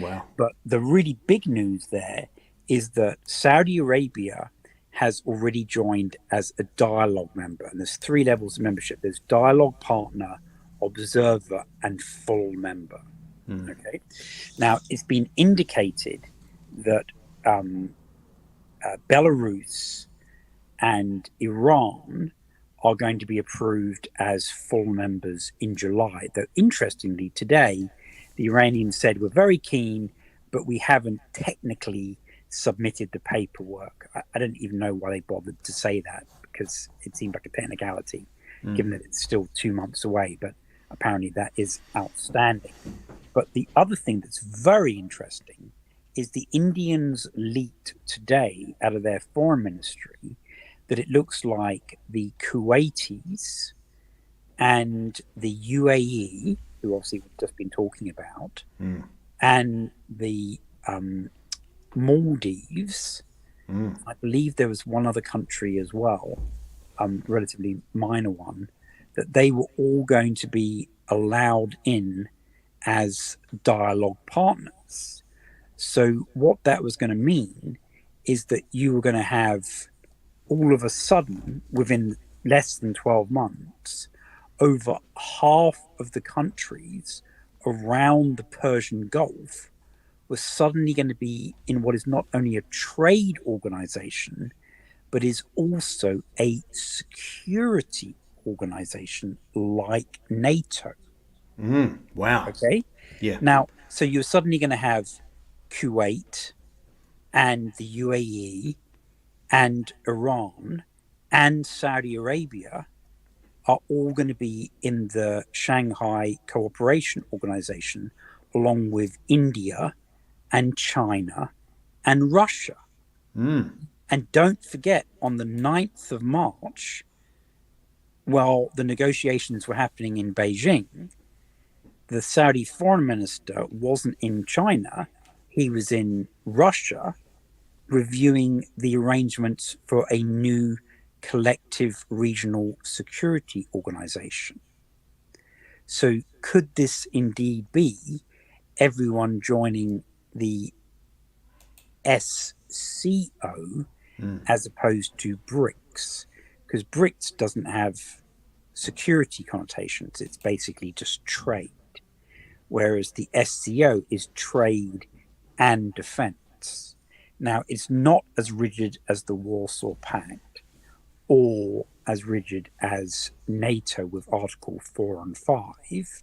A: Wow.
B: But the really big news there is that Saudi Arabia has already joined as a dialogue member. And there's 3 levels of membership. There's dialogue partner, observer, and full member. Okay. Now, it's been indicated that Belarus and Iran are going to be approved as full members in July. Though, interestingly, today, the Iranians said, we're very keen, but we haven't technically submitted the paperwork. I don't even know why they bothered to say that, because it seemed like a technicality, given that it's still 2 months away. But apparently that is outstanding. But the other thing that's very interesting is the Indians leaked today out of their foreign ministry that it looks like the Kuwaitis and the UAE, who obviously we've just been talking about, and the Maldives, I believe there was one other country as well, relatively minor one, that they were all going to be allowed in as dialogue partners. So what that was going to mean is that you were going to have, all of a sudden, within less than 12 months, over half of the countries around the Persian Gulf was suddenly going to be in what is not only a trade organization, but is also a security organization like NATO.
A: Wow.
B: Okay.
A: Yeah.
B: Now, so you're suddenly going to have Kuwait and the UAE and Iran and Saudi Arabia are all going to be in the Shanghai Cooperation Organization, along with India and China and Russia. And don't forget, on the 9th of March, while the negotiations were happening in Beijing, the Saudi foreign minister wasn't in China. He was in Russia, reviewing the arrangements for a new collective regional security organization. So could this indeed be everyone joining the SCO as opposed to BRICS? Because BRICS doesn't have security connotations. It's basically just trade. Whereas the SCO is trade and defense. Now, it's not as rigid as the Warsaw Pact or as rigid as NATO with Article 4 and 5,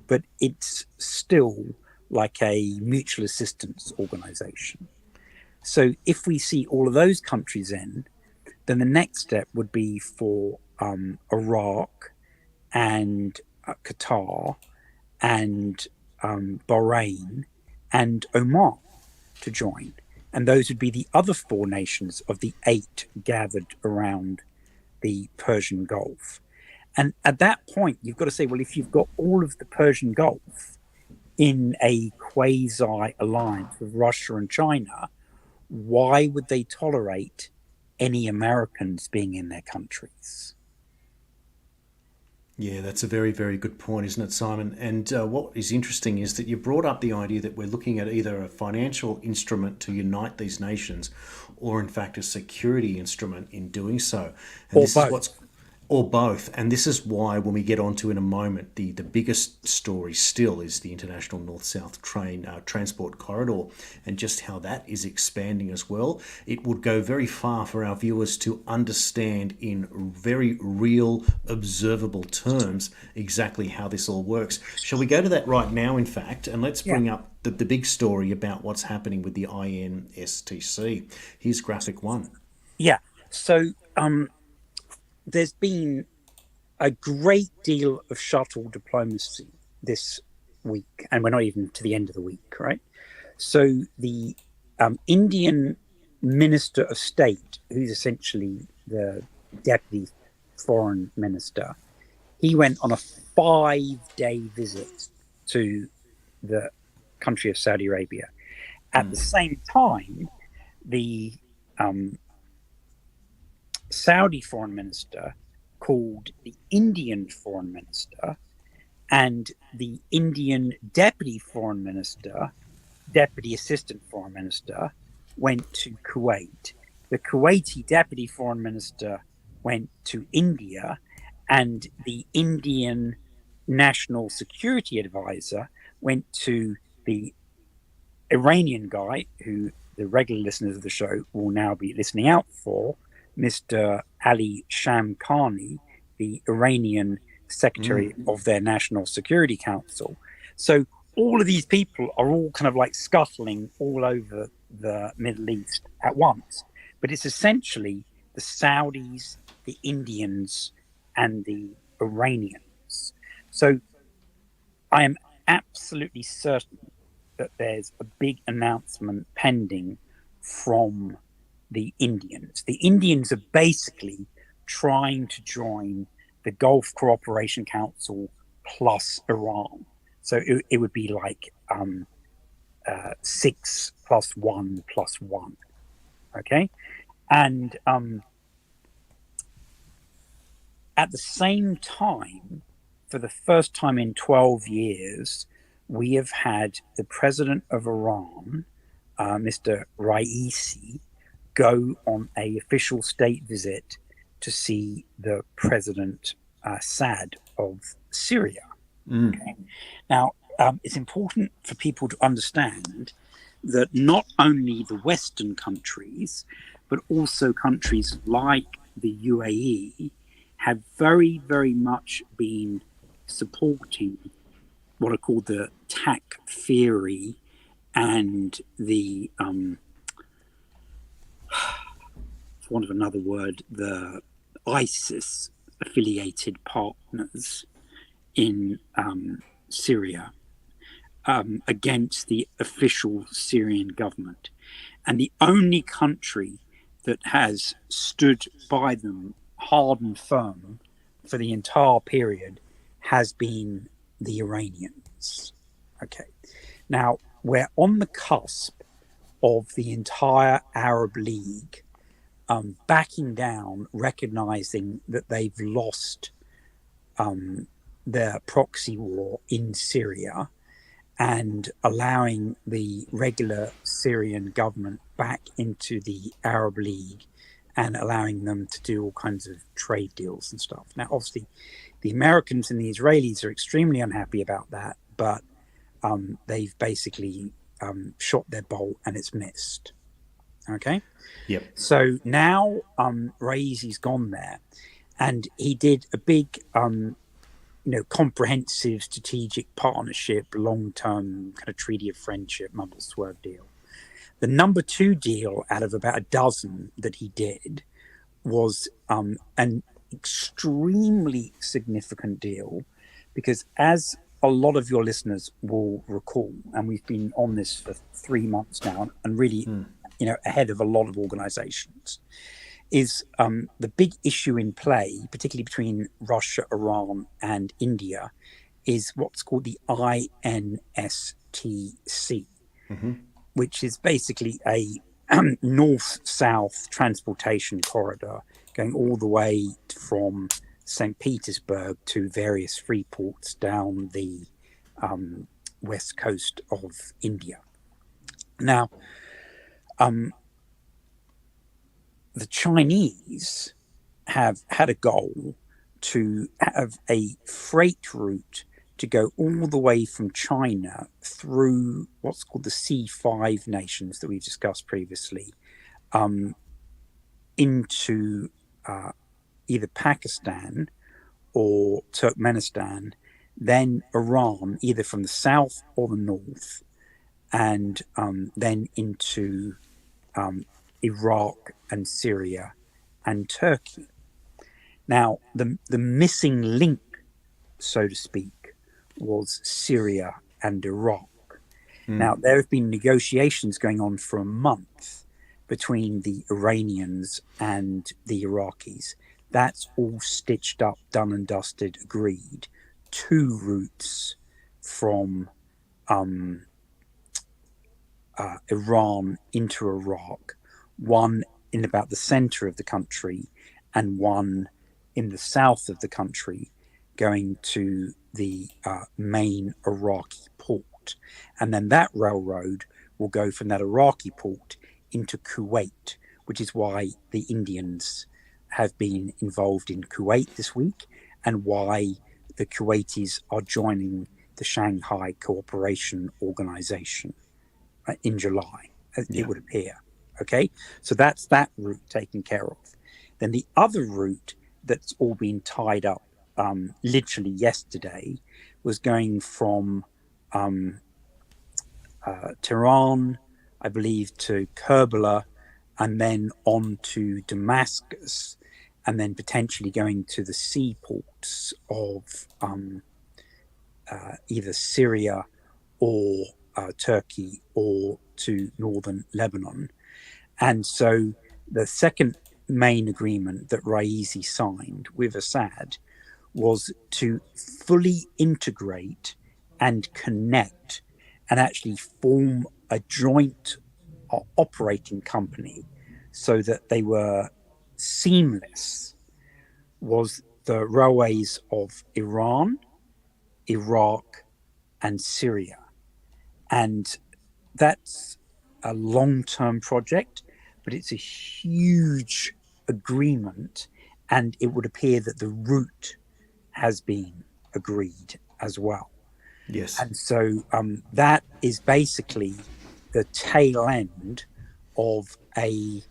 B: but it's still like a mutual assistance organization. So if we see all of those countries in, then the next step would be for Iraq and Qatar and Bahrain and Oman to join. And those would be the other 4 nations of the 8 gathered around the Persian Gulf. And at that point, you've got to say, well, if you've got all of the Persian Gulf in a quasi-alliance with Russia and China, why would they tolerate any Americans being in their countries?
A: Yeah, that's a very, very good point, isn't it, Simon? And what is interesting is that you brought up the idea that we're looking at either a financial instrument to unite these nations or, in fact, a security instrument in doing so. And
B: Or
A: this
B: both.
A: is what's or both. And this is why, when we get onto in a moment, the biggest story still is the international north-south transport corridor and just how that is expanding as well. It would go very far for our viewers to understand in very real, observable terms exactly how this all works. Shall we go to that right now, in fact, and let's bring up the big story about what's happening with the INSTC. Here's graphic 1.
B: Yeah. So there's been a great deal of shuttle diplomacy this week, and we're not even to the end of the week, right? So the Indian Minister of State, who's essentially the deputy foreign minister, he went on a 5-day visit to the country of Saudi Arabia. At the same time, the Saudi foreign minister called the Indian foreign minister, and the Indian deputy foreign minister, deputy assistant foreign minister, went to Kuwait. The Kuwaiti deputy foreign minister went to India, and the Indian national security advisor went to the Iranian guy, who the regular listeners of the show will now be listening out for, Mr. Ali Shamkhani, the Iranian secretary of their National Security Council. So all of these people are all kind of like scuttling all over the Middle East at once. But it's essentially the Saudis, the Indians, and the Iranians. So I am absolutely certain that there's a big announcement pending from the Indians. The Indians are basically trying to join the Gulf Cooperation Council plus Iran. So it would be like 6 + 1 + 1. Okay? And at the same time, for the first time in 12 years, we have had the president of Iran, Mr. Raisi, go on an official state visit to see the president Assad of Syria. Okay? Now, it's important for people to understand that not only the Western countries, but also countries like the UAE have very, very much been supporting what are called the Takfiri and the, for want of another word, the ISIS affiliated partners in Syria against the official Syrian government. And the only country that has stood by them hard and firm for the entire period has been the Iranians. Okay. Now, we're on the cusp of the entire Arab League backing down, recognizing that they've lost their proxy war in Syria and allowing the regular Syrian government back into the Arab League and allowing them to do all kinds of trade deals and stuff. Now, obviously, the Americans and the Israelis are extremely unhappy about that, but they've basically shot their bolt and it's missed. Okay?
A: Yep.
B: So now Raisi's gone there, and he did a big comprehensive strategic partnership, long-term kind of treaty of friendship, mumble swerve deal. The number 2 deal out of about a dozen that he did was an extremely significant deal, because as a lot of your listeners will recall, and we've been on this for 3 months now and really ahead of a lot of organizations, is the big issue in play, particularly between Russia, Iran, and India, is what's called the INSTC, which is basically a north-south transportation corridor going all the way from St. Petersburg to various free ports down the west coast of India. Now, the Chinese have had a goal to have a freight route to go all the way from China through what's called the C5 nations that we've discussed previously, into either Pakistan or Turkmenistan, then Iran, either from the south or the north, and then into Iraq and Syria and Turkey. Now, the missing link, so to speak, was Syria and Iraq. Now, there have been negotiations going on for a month between the Iranians and the Iraqis. That's all stitched up, done and dusted, agreed. 2 routes from Iran into Iraq, one in about the center of the country and one in the south of the country, going to the main Iraqi port. And then that railroad will go from that Iraqi port into Kuwait, which is why the Indians have been involved in Kuwait this week and why the Kuwaitis are joining the Shanghai Cooperation Organization in July, it would appear. Okay, so that's that route taken care of. Then the other route that's all been tied up literally yesterday was going from Tehran, I believe, to Kerbala, and then on to Damascus, and then potentially going to the seaports of either Syria or Turkey or to northern Lebanon. And so the second main agreement that Raisi signed with Assad was to fully integrate and connect and actually form a joint operating company so that they were seamless, was the railways of Iran, Iraq, and Syria. And that's a long-term project, but it's a huge agreement, and it would appear that the route has been agreed as well.
A: Yes.
B: And so that is basically the tail end of a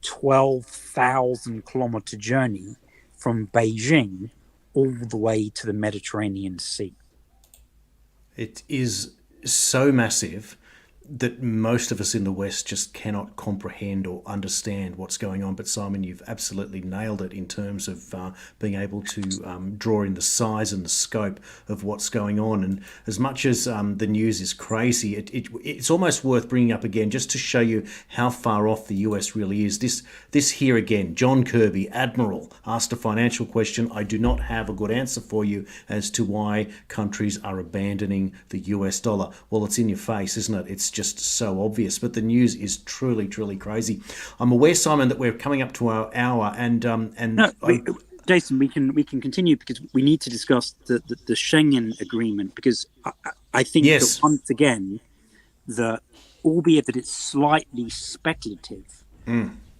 B: 12,000 kilometer journey from Beijing all the way to the Mediterranean Sea.
A: It is so massive that most of us in the West just cannot comprehend or understand what's going on. But Simon, you've absolutely nailed it in terms of being able to draw in the size and the scope of what's going on. And as much as the news is crazy, it's almost worth bringing up again just to show you how far off the US really is. This here again, John Kirby, Admiral, asked a financial question. I do not have a good answer for you as to why countries are abandoning the US dollar. Well, it's in your face, isn't it? It's just so obvious, but the news is truly, truly crazy. I'm aware, Simon, that we're coming up to our hour,
B: Jason, we can continue because we need to discuss the Schengen agreement, because I think that once again, albeit that it's slightly speculative,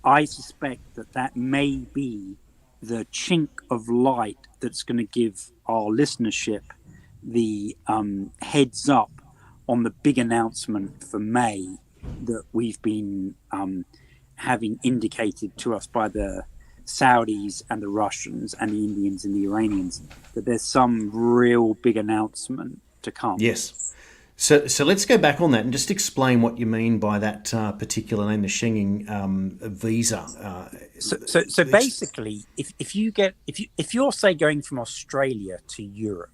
B: I suspect that may be the chink of light that's going to give our listenership the heads up on the big announcement for May that we've been having indicated to us by the Saudis and the Russians and the Indians and the Iranians, that there's some real big announcement to come.
A: Yes. So let's go back on that and just explain what you mean by that particular name, the Schengen visa.
B: So basically, if you're say going from Australia to Europe,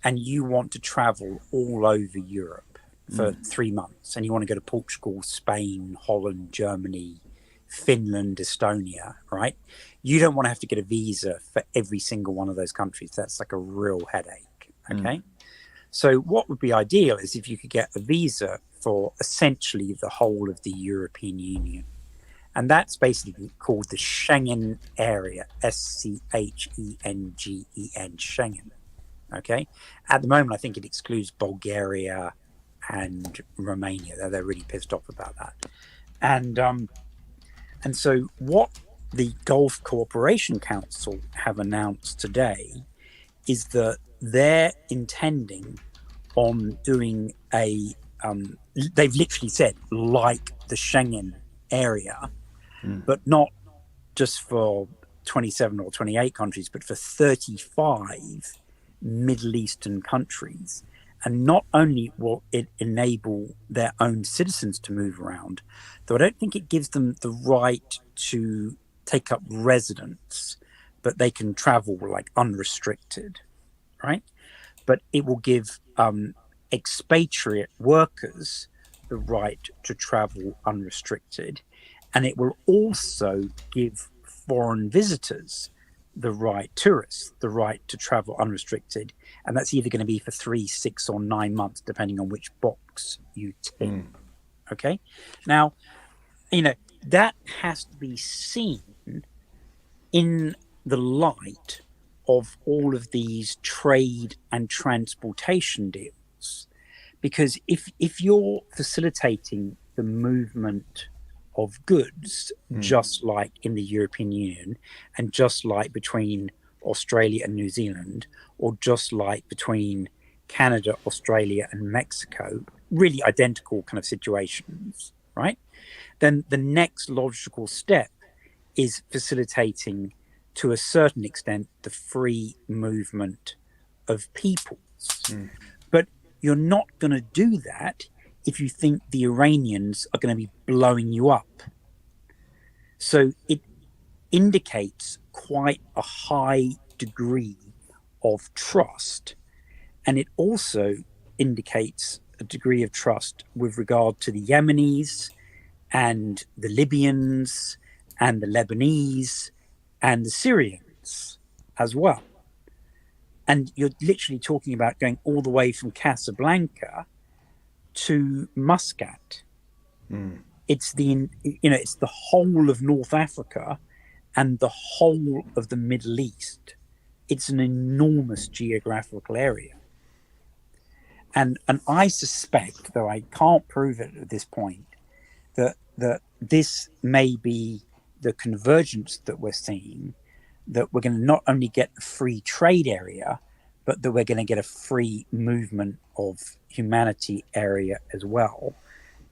B: and you want to travel all over Europe for 3 months, and you want to go to Portugal, Spain, Holland, Germany, Finland, Estonia, right? You don't want to have to get a visa for every single one of those countries. That's like a real headache, okay? So what would be ideal is if you could get a visa for essentially the whole of the European Union. And that's basically called the Schengen area, Schengen, Schengen. Okay. At the moment, I think it excludes Bulgaria and Romania. They're really pissed off about that. And so what the Gulf Cooperation Council have announced today is that they're intending on doing they've literally said, like the Schengen area, but not just for 27 or 28 countries, but for 35 Middle Eastern countries. And not only will it enable their own citizens to move around, though I don't think it gives them the right to take up residence, but they can travel like unrestricted, right? But it will give expatriate workers the right to travel unrestricted, and it will also give foreign visitors tourists, the right to travel unrestricted, and that's either going to be for 3, 6, or 9 months, depending on which box you tick. Okay, now that has to be seen in the light of all of these trade and transportation deals, because if you're facilitating the movement of goods, just like in the European Union, and just like between Australia and New Zealand, or just like between Canada, Australia, and Mexico, really identical kind of situations, right? Then the next logical step is facilitating, to a certain extent, the free movement of peoples. But you're not going to do that if you think the Iranians are going to be blowing you up. So it indicates quite a high degree of trust. And it also indicates a degree of trust with regard to the Yemenis and the Libyans and the Lebanese and the Syrians as well. And you're literally talking about going all the way from Casablanca to Muscat. It's it's the whole of North Africa and the whole of the Middle East. It's an enormous geographical area. And I suspect, though I can't prove it at this point, that this may be the convergence that we're seeing, that we're going to not only get a free trade area, but that we're going to get a free movement of humanity area as well.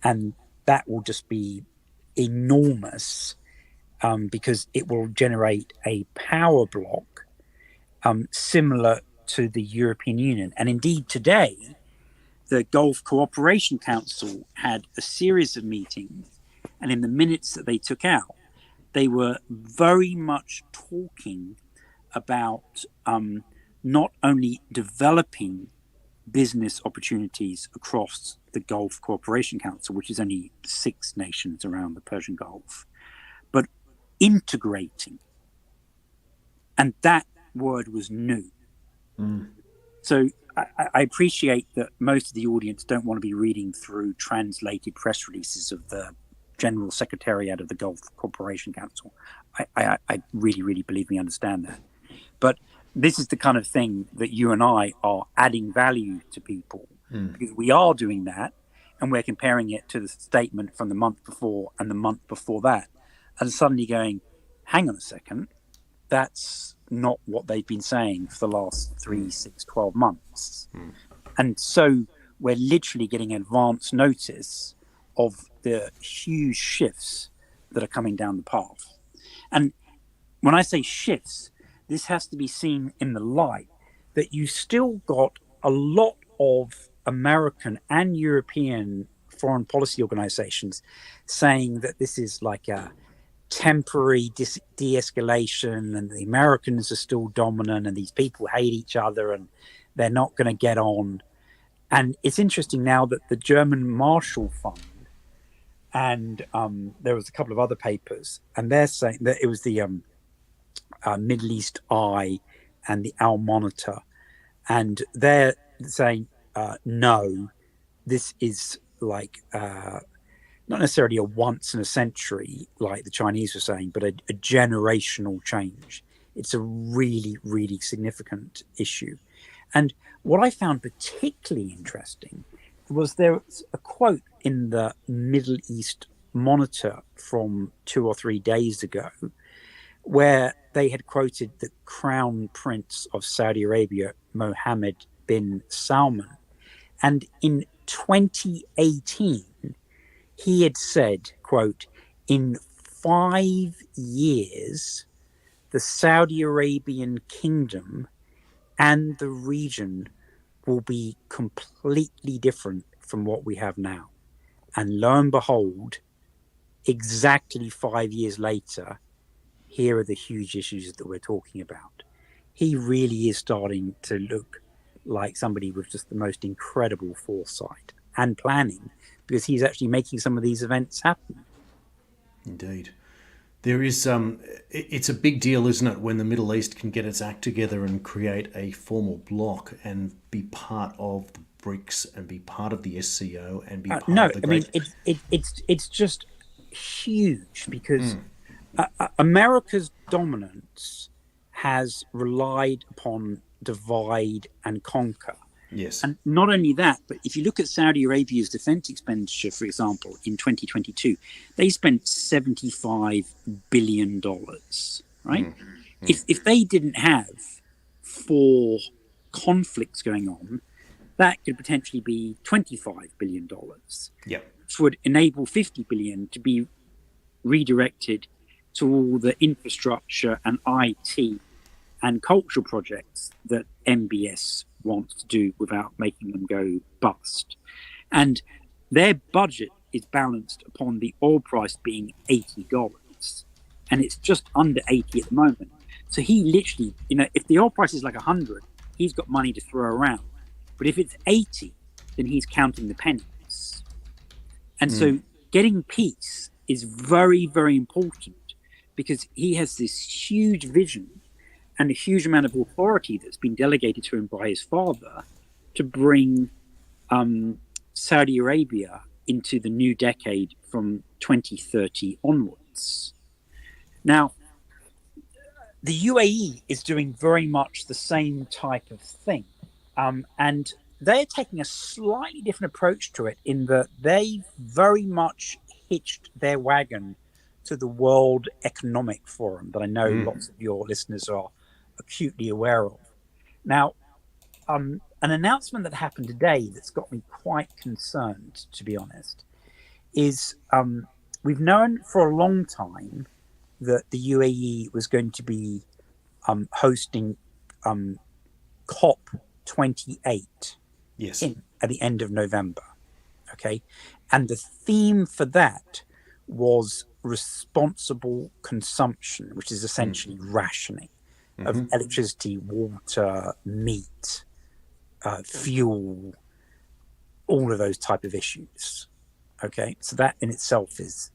B: And that will just be enormous, because it will generate a power block similar to the European Union. And indeed today, the Gulf Cooperation Council had a series of meetings, and in the minutes that they took out, they were very much talking about not only developing business opportunities across the Gulf Cooperation Council, which is only 6 nations around the Persian Gulf, but integrating. And that word was new. So I appreciate that most of the audience don't want to be reading through translated press releases of the General Secretariat of the Gulf Cooperation Council. I really, really believe me understand that. But this is the kind of thing that you and I are adding value to people, because we are doing that, and we're comparing it to the statement from the month before and the month before that, and suddenly going, hang on a second, that's not what they've been saying for the last 3, 6, 12 months. And so we're literally getting advance notice of the huge shifts that are coming down the path. And when I say shifts, this has to be seen in the light that you still got a lot of American and European foreign policy organizations saying that this is like a temporary de-escalation, and the Americans are still dominant, and these people hate each other and they're not going to get on. And it's interesting now that the German Marshall Fund, and there was a couple of other papers, and they're saying that it was the Middle East Eye and the Al Monitor, and they're saying no, this is like not necessarily a once in a century like the Chinese were saying, but a generational change. It's a really, really significant issue. And what I found particularly interesting was there was a quote in the Middle East Monitor from 2 or 3 days ago, where they had quoted the Crown Prince of Saudi Arabia, Mohammed bin Salman. And in 2018, he had said, quote, in 5 years, the Saudi Arabian kingdom and the region will be completely different from what we have now. And lo and behold, exactly 5 years later, here are the huge issues that we're talking about. He really is starting to look like somebody with just the most incredible foresight and planning, because he's actually making some of these events happen.
A: Indeed. There is it's a big deal, isn't it, when the Middle East can get its act together and create a formal bloc and be part of the BRICS and be part of the SCO and be part of the great...
B: it's just huge, because America's dominance has relied upon divide and conquer.
A: Yes.
B: And not only that, but if you look at Saudi Arabia's defense expenditure, for example, in 2022, they spent $75 billion, right? If they didn't have 4 conflicts going on, that could potentially be $25 billion, which would enable $50 billion to be redirected to all the infrastructure and IT and cultural projects that MBS wants to do without making them go bust. And their budget is balanced upon the oil price being $80, and it's just under 80 at the moment. So he literally, if the oil price is like 100, he's got money to throw around. But if it's 80, then he's counting the pennies. And so getting peace is very, very important, because he has this huge vision and a huge amount of authority that's been delegated to him by his father to bring Saudi Arabia into the new decade from 2030 onwards. Now, the UAE is doing very much the same type of thing. And they're taking a slightly different approach to it, in that they very much hitched their wagon to the World Economic Forum that I know lots of your listeners are acutely aware of. Now, an announcement that happened today that's got me quite concerned, to be honest, is we've known for a long time that the UAE was going to be hosting COP28 at the end of November. Okay. And the theme for that was responsible consumption, which is essentially rationing of electricity, water, meat, fuel, all of those type of issues. Okay, so that in itself is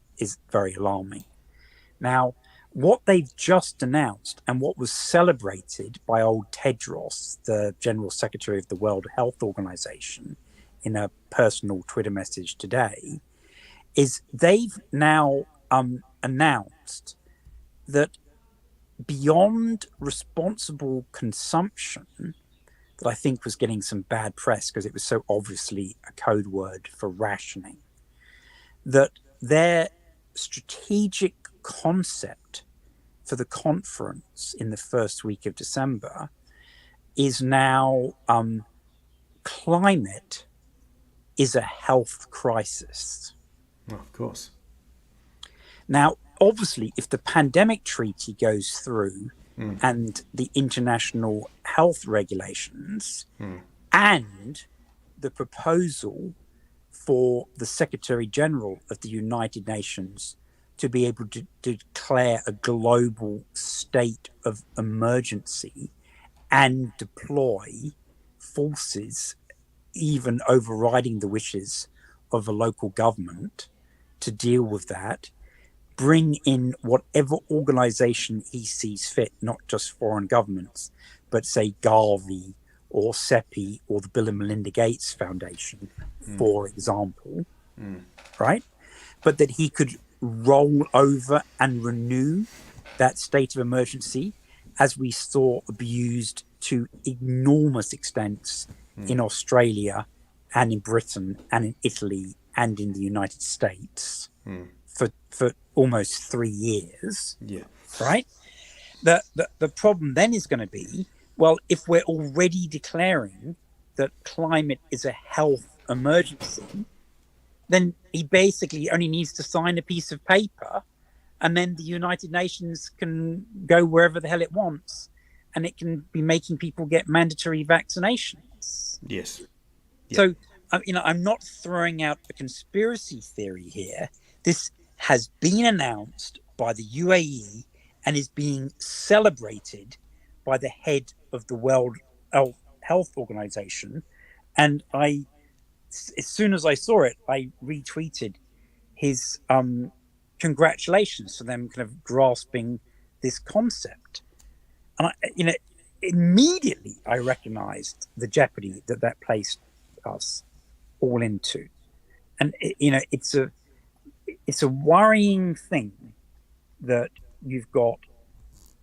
B: very alarming. Now, what they've just announced, and what was celebrated by old Tedros, the General Secretary of the World Health Organization, in a personal Twitter message today, is they've now announced that beyond responsible consumption, that I think was getting some bad press because it was so obviously a code word for rationing, that their strategic concept for the conference in the first week of December is now climate is a health crisis.
A: Oh, of course.
B: Now, obviously, if the pandemic treaty goes through and the international health regulations and the proposal for the Secretary General of the United Nations to be able to declare a global state of emergency and deploy forces, even overriding the wishes of a local government to deal with that, bring in whatever organization he sees fit, not just foreign governments, but say Gavi or SEPI or the Bill and Melinda Gates Foundation, for example, right? But that he could roll over and renew that state of emergency, as we saw abused to enormous extents in Australia and in Britain and in Italy and in the United States for almost 3 years. Yeah. Right? The problem then is going to be, well, if we're already declaring that climate is a health emergency, then he basically only needs to sign a piece of paper, and then the United Nations can go wherever the hell it wants, and it can be making people get mandatory vaccinations.
A: Yes.
B: Yeah. So, I'm not throwing out a conspiracy theory here. This has been announced by the UAE and is being celebrated by the head of the World Health Organization. And as soon as I saw it, I retweeted his congratulations for them kind of grasping this concept. And immediately I recognized the jeopardy that placed us all into. And it's a worrying thing that you've got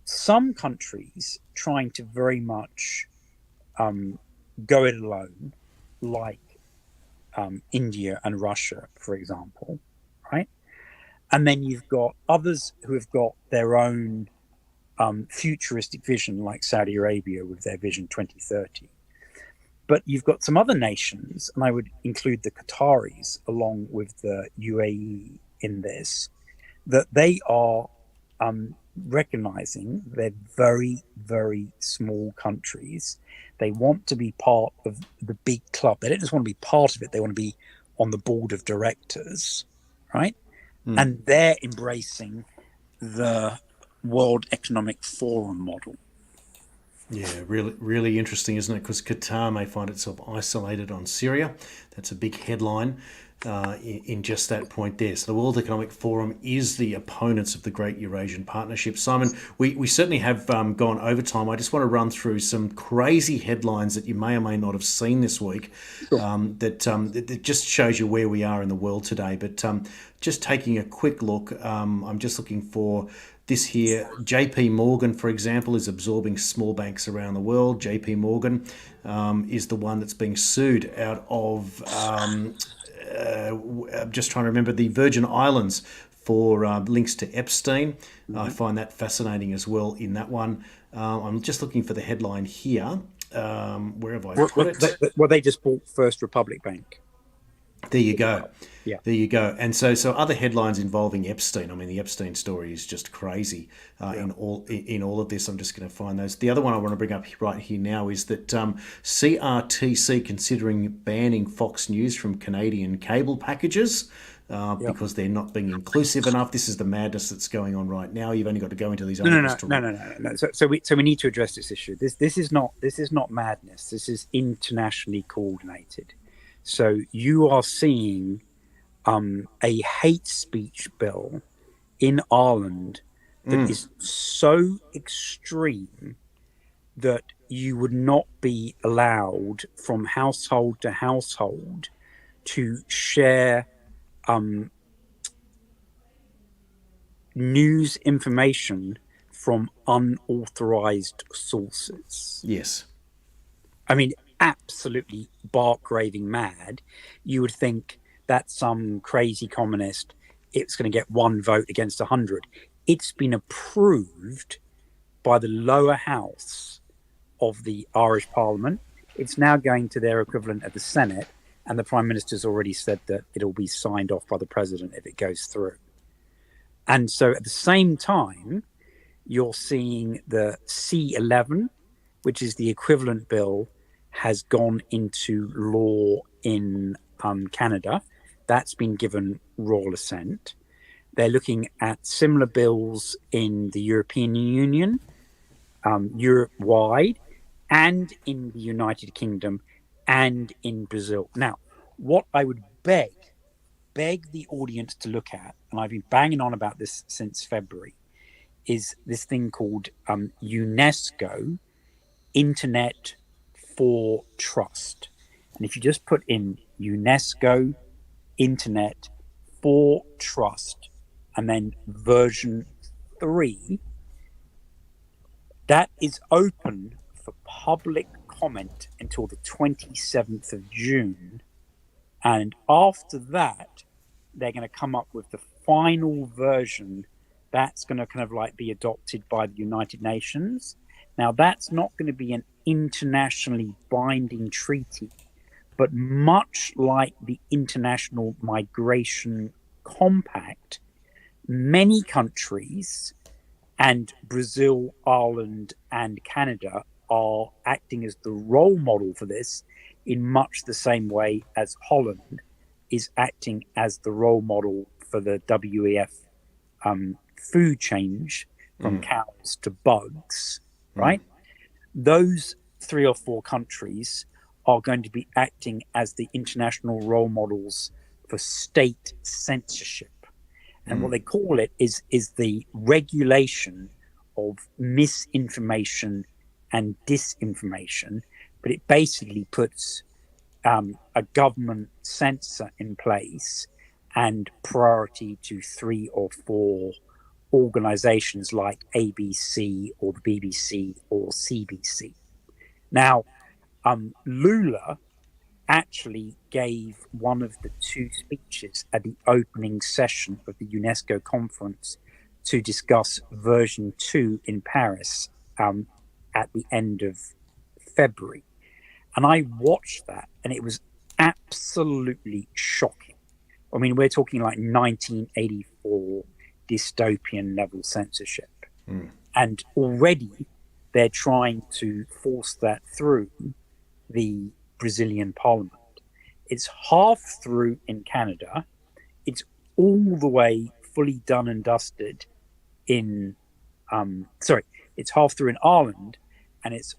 B: some countries trying to very much go it alone, like India and Russia, for example, right? And then you've got others who have got their own futuristic vision, like Saudi Arabia with their Vision 2030. But you've got some other nations, and I would include the Qataris along with the UAE in this, that they are recognizing they're very, very small countries. They want to be part of the big club. They don't just want to be part of it. They want to be on the board of directors, right? And they're embracing the World Economic Forum model.
A: Yeah, really, really interesting, isn't it? Because Qatar may find itself isolated on Syria. That's a big headline in just that point there. So the World Economic Forum is the opponents of the Great Eurasian Partnership. Simon, we certainly have gone over time. I just want to run through some crazy headlines that you may or may not have seen this week. Sure. That just shows you where we are in the world today. But just taking a quick look, I'm just looking for this here. JP Morgan, for example, is absorbing small banks around the world. JP Morgan is the one that's being sued out of, I'm just trying to remember, the Virgin Islands for links to Epstein. I find that fascinating as well in that one. I'm just looking for the headline here. Where have I put it?
B: Well, they just bought First Republic Bank.
A: There you go.
B: Yeah.
A: There you go. And so other headlines involving Epstein. I mean, the Epstein story is just crazy in all of this. I'm just going to find those. The other one I want to bring up right here now is that CRTC considering banning Fox News from Canadian cable packages because they're not being inclusive enough. This is the madness that's going on right now. You've only got to go into these articles.
B: No. So we need to address this issue. This is not madness. This is internationally coordinated. So you are seeing a hate speech bill in Ireland that is so extreme that you would not be allowed from household to household to share news information from unauthorized sources.
A: Yes.
B: I mean, absolutely bark raving mad. You would think that some crazy communist, it's going to get one vote against 100. It's been approved by the lower house of the Irish Parliament. It's now going to their equivalent at the Senate, and the Prime Minister's already said that it'll be signed off by the President if it goes through. And so at the same time, you're seeing the C11, which is the equivalent bill, has gone into law in Canada. That's been given royal assent. They're looking at similar bills in the European Union, Europe-wide, and in the United Kingdom, and in Brazil. Now, what I would beg the audience to look at, and I've been banging on about this since February, is this thing called UNESCO Internet for Trust. And if you just put in UNESCO Internet for Trust and then version 3, that is open for public comment until the 27th of June. And after that, they're going to come up with the final version that's going to kind of like be adopted by the United Nations. Now, that's not going to be an internationally binding treaty, but much like the International Migration Compact, many countries, and Brazil, Ireland, and Canada are acting as the role model for this in much the same way as Holland is acting as the role model for the WEF food change from cows to bugs, right? Those 3 or 4 countries are going to be acting as the international role models for state censorship. And what they call it is the regulation of misinformation and disinformation. But it basically puts a government censor in place and priority to 3 or 4 organizations like ABC or the BBC or CBC. Now, Lula actually gave one of the 2 speeches at the opening session of the UNESCO conference to discuss version 2 in Paris at the end of February. And I watched that, and it was absolutely shocking. I mean, we're talking like 1984 dystopian level censorship. And already they're trying to force that through the Brazilian parliament. It's half through in Canada. It's all the way fully done and dusted in, it's half through in Ireland, and it's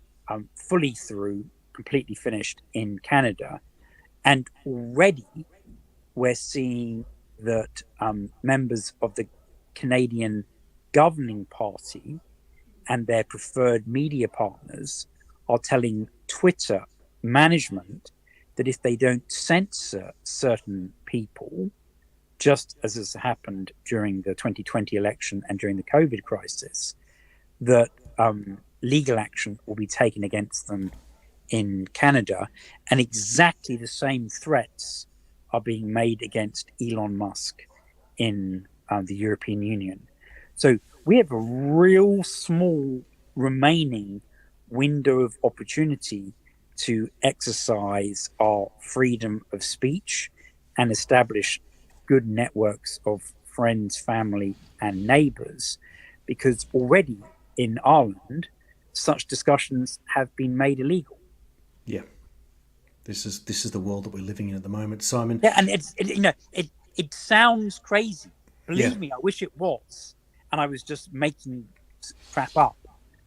B: fully through, completely finished in Canada. And already we're seeing that members of the Canadian governing party and their preferred media partners are telling Twitter management that if they don't censor certain people, just as has happened during the 2020 election and during the COVID crisis, that legal action will be taken against them in Canada. And exactly the same threats are being made against Elon Musk in the European Union. So we have a real small remaining window of opportunity to exercise our freedom of speech and establish good networks of friends, family, and neighbours, because already in Ireland, such discussions have been made illegal.
A: Yeah, this is the world that we're living in at the moment, Simon.
B: Yeah, and it sounds crazy. Believe me, I wish it was, and I was just making crap up.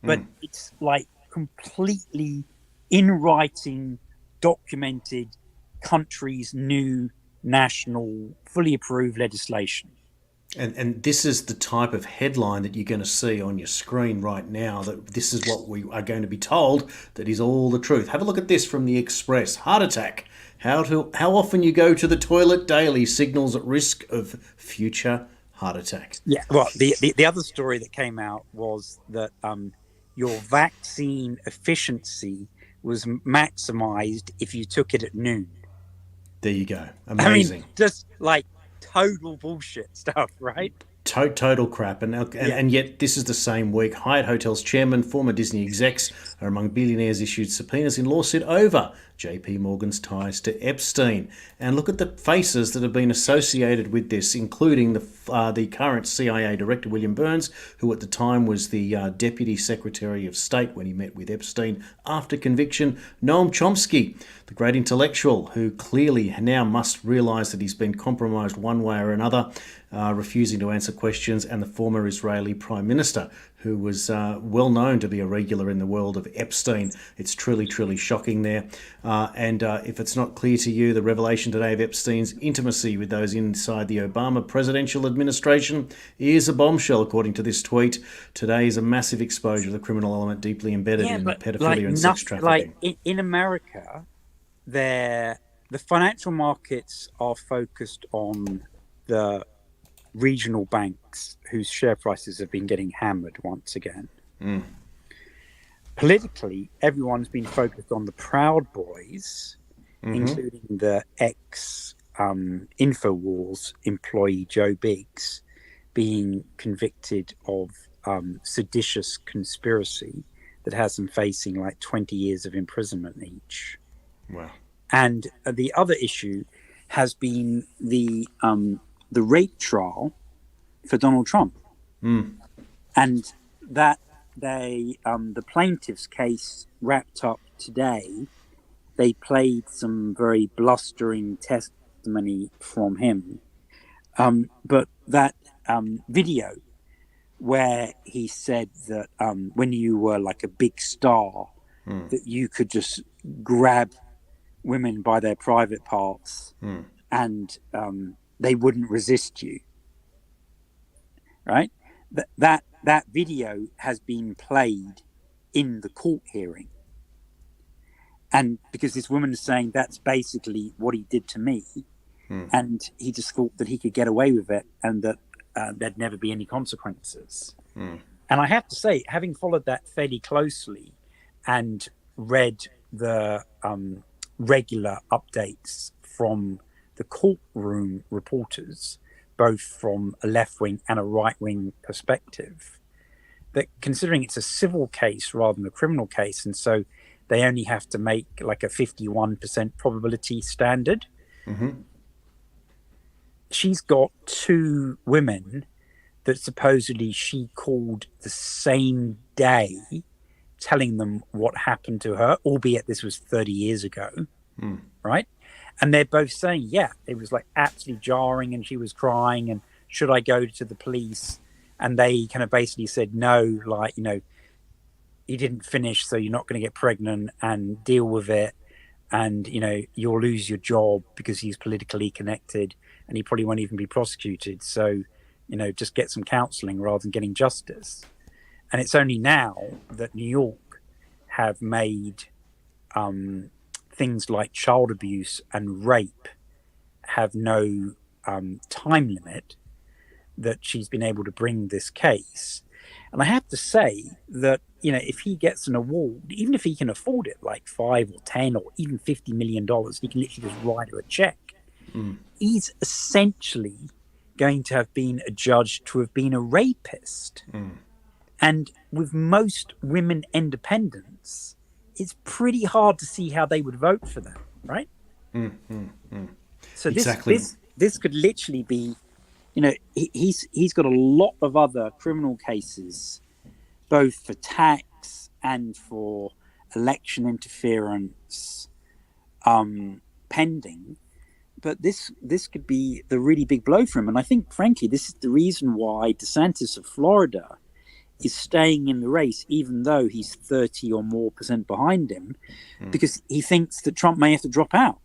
B: But it's like completely in writing, documented country's new national, fully approved legislation.
A: And this is the type of headline that you're going to see on your screen right now, that this is what we are going to be told that is all the truth. Have a look at this from the Express. Heart attack. How often you go to the toilet daily signals at risk of future heart attack.
B: Yeah, well, the other story that came out was that your vaccine efficiency was maximized if you took it at noon.
A: There you go. Amazing.
B: I mean, just like total bullshit stuff, right?
A: Total crap. And yet this is the same week. Hyatt Hotels chairman, former Disney execs are among billionaires issued subpoenas in lawsuit over JP Morgan's ties to Epstein. And look at the faces that have been associated with this, including the current CIA director, William Burns, who at the time was the Deputy Secretary of State when he met with Epstein after conviction. Noam Chomsky, the great intellectual who clearly now must realise that he's been compromised one way or another, refusing to answer questions, and the former Israeli Prime Minister, who was well known to be a regular in the world of Epstein. It's truly, truly shocking there. And if it's not clear to you, the revelation today of Epstein's intimacy with those inside the Obama presidential administration is a bombshell, according to this tweet. Today is a massive exposure of the criminal element deeply embedded in pedophilia and sex trafficking.
B: Like in America, the financial markets are focused on the regional banks whose share prices have been getting hammered once again. Politically, everyone's been focused on the Proud Boys, including the ex-InfoWars employee Joe Biggs being convicted of seditious conspiracy that has them facing like 20 years of imprisonment each.
A: Wow.
B: And the other issue has been the rape trial for Donald Trump, and that the plaintiff's case wrapped up today. They played some very blustering testimony from him, but that video where he said that when you were like a big star that you could just grab women by their private parts and they wouldn't resist you, right? That video has been played in the court hearing, and because this woman is saying that's basically what he did to me, and he just thought that he could get away with it and that there'd never be any consequences. And I have to say, having followed that fairly closely and read the regular updates from the courtroom reporters, both from a left-wing and a right-wing perspective, that considering it's a civil case rather than a criminal case, and so they only have to make like a 51% probability standard, she's got two women that supposedly she called the same day telling them what happened to her, albeit this was 30 years ago, right? And they're both saying, yeah, it was like absolutely jarring and she was crying and should I go to the police? And they kind of basically said, no, like, you know, he didn't finish, so you're not going to get pregnant and deal with it. And, you know, you'll lose your job because he's politically connected and he probably won't even be prosecuted. So, you know, just get some counseling rather than getting justice. And it's only now that New York have made things like child abuse and rape have no time limit that she's been able to bring this case. And I have to say that, you know, if he gets an award, even if he can afford it, like 5 or 10 or even $50 million, he can literally just write her a check. He's essentially going to have been adjudged to have been a rapist. And with most women independents, it's pretty hard to see how they would vote for that, right? So this could literally be, you know, he's got a lot of other criminal cases, both for tax and for election interference, pending. But this could be the really big blow for him. And I think, frankly, this is the reason why DeSantis of Florida is staying in the race, even though he's 30 or more % behind him, because he thinks that Trump may have to drop out.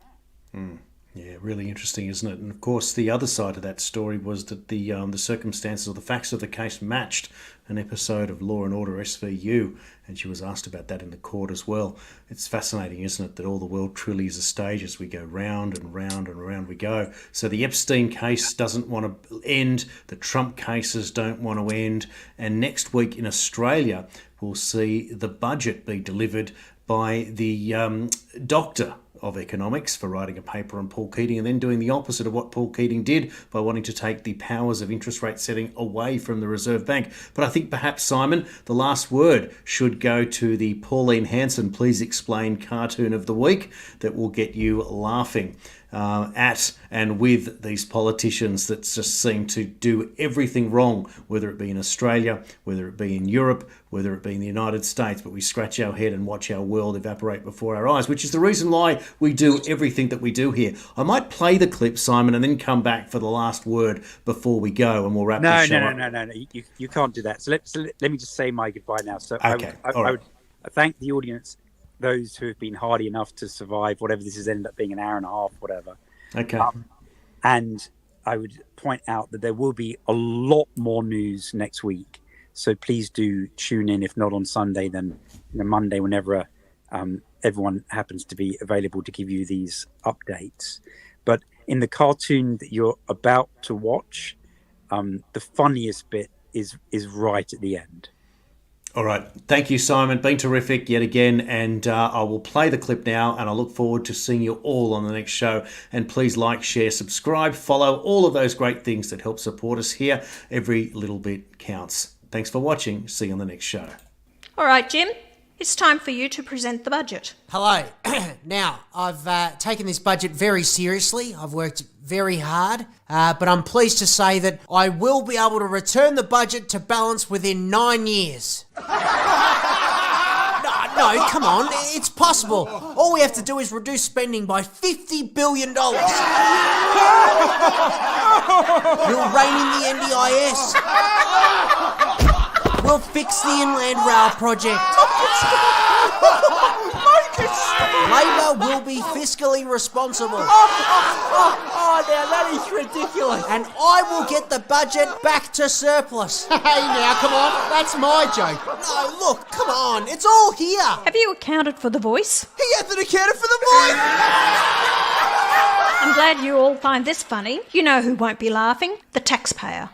A: Yeah, really interesting, isn't it? And of course, the other side of that story was that the circumstances or the facts of the case matched an episode of Law and Order SVU, and she was asked about that in the court as well. It's fascinating, isn't it, that all the world truly is a stage as we go round and round and round we go. So the Epstein case doesn't want to end, the Trump cases don't want to end, and next week in Australia we'll see the budget be delivered by the doctor of economics for writing a paper on Paul Keating and then doing the opposite of what Paul Keating did by wanting to take the powers of interest rate setting away from the Reserve Bank. But I think perhaps, Simon, the last word should go to the Pauline Hanson Please Explain cartoon of the week that will get you laughing at and with these politicians that just seem to do everything wrong, whether it be in Australia, whether it be in Europe, whether it be in the United States, but we scratch our head and watch our world evaporate before our eyes, which is the reason why we do everything that we do here. I might play the clip, Simon, and then come back for the last word before we go, and we'll wrap this show up.
B: No. You can't do that. So let me just say my goodbye now. So
A: okay.
B: I would thank the audience, those who have been hardy enough to survive whatever this has ended up being, an hour and a half, whatever.
A: Okay.
B: And I would point out that there will be a lot more news next week. So please do tune in, if not on Sunday, then Monday, whenever everyone happens to be available to give you these updates. But in the cartoon that you're about to watch, the funniest bit is right at the end.
A: All right. Thank you, Simon. Been terrific yet again. And I will play the clip now, and I look forward to seeing you all on the next show. And please like, share, subscribe, follow, all of those great things that help support us here. Every little bit counts. Thanks for watching. See you on the next show.
D: All right, Jim. It's time for you to present the budget.
E: Hello. Now, I've taken this budget very seriously. I've worked very hard, but I'm pleased to say that I will be able to return the budget to balance within 9 years. No, come on, it's possible. All we have to do is reduce spending by $50 billion. We'll rein in the NDIS. We'll fix the Inland Rail project. Labor will be fiscally responsible.
F: Oh, now that is ridiculous.
E: And I will get the budget back to surplus.
F: Hey, now, come on. That's my joke.
E: No, look, come on. It's all here.
D: Have you accounted for the voice?
F: He hasn't accounted for the voice.
D: I'm glad you all find this funny. You know who won't be laughing? The taxpayer.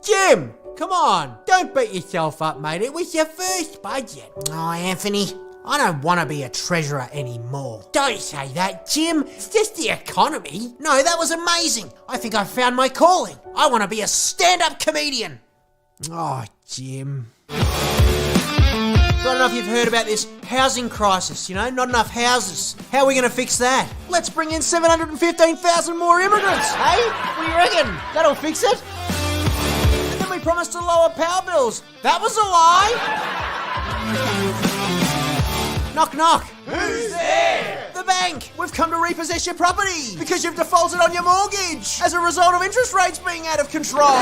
F: Jim, come on. Don't beat yourself up, mate. It was your first budget.
E: Oh, Anthony, I don't want to be a treasurer anymore.
F: Don't say that, Jim. It's just the economy.
E: No, that was amazing. I think I found my calling. I want to be a stand-up comedian.
F: Oh, Jim.
E: I don't know if you've heard about this housing crisis, not enough houses. How are we going to fix that? Let's bring in 715,000 more immigrants, hey? What do you reckon? That'll fix it? And then we promised to lower power bills. That was a lie. Knock, knock.
F: Who's there?
E: The bank. We've come to repossess your property because you've defaulted on your mortgage as a result of interest rates being out of control.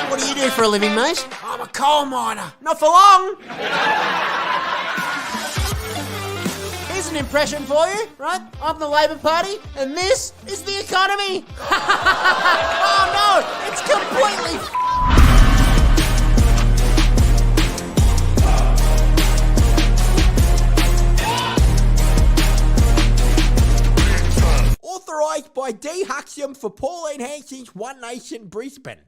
E: What do you do for a living, mate?
F: I'm a coal miner.
E: Not for long. Here's an impression for you, right? I'm the Labor Party, and this is the economy. Oh no, it's completely
F: authorised by D. Huxham for Pauline Hanson's One Nation Brisbane.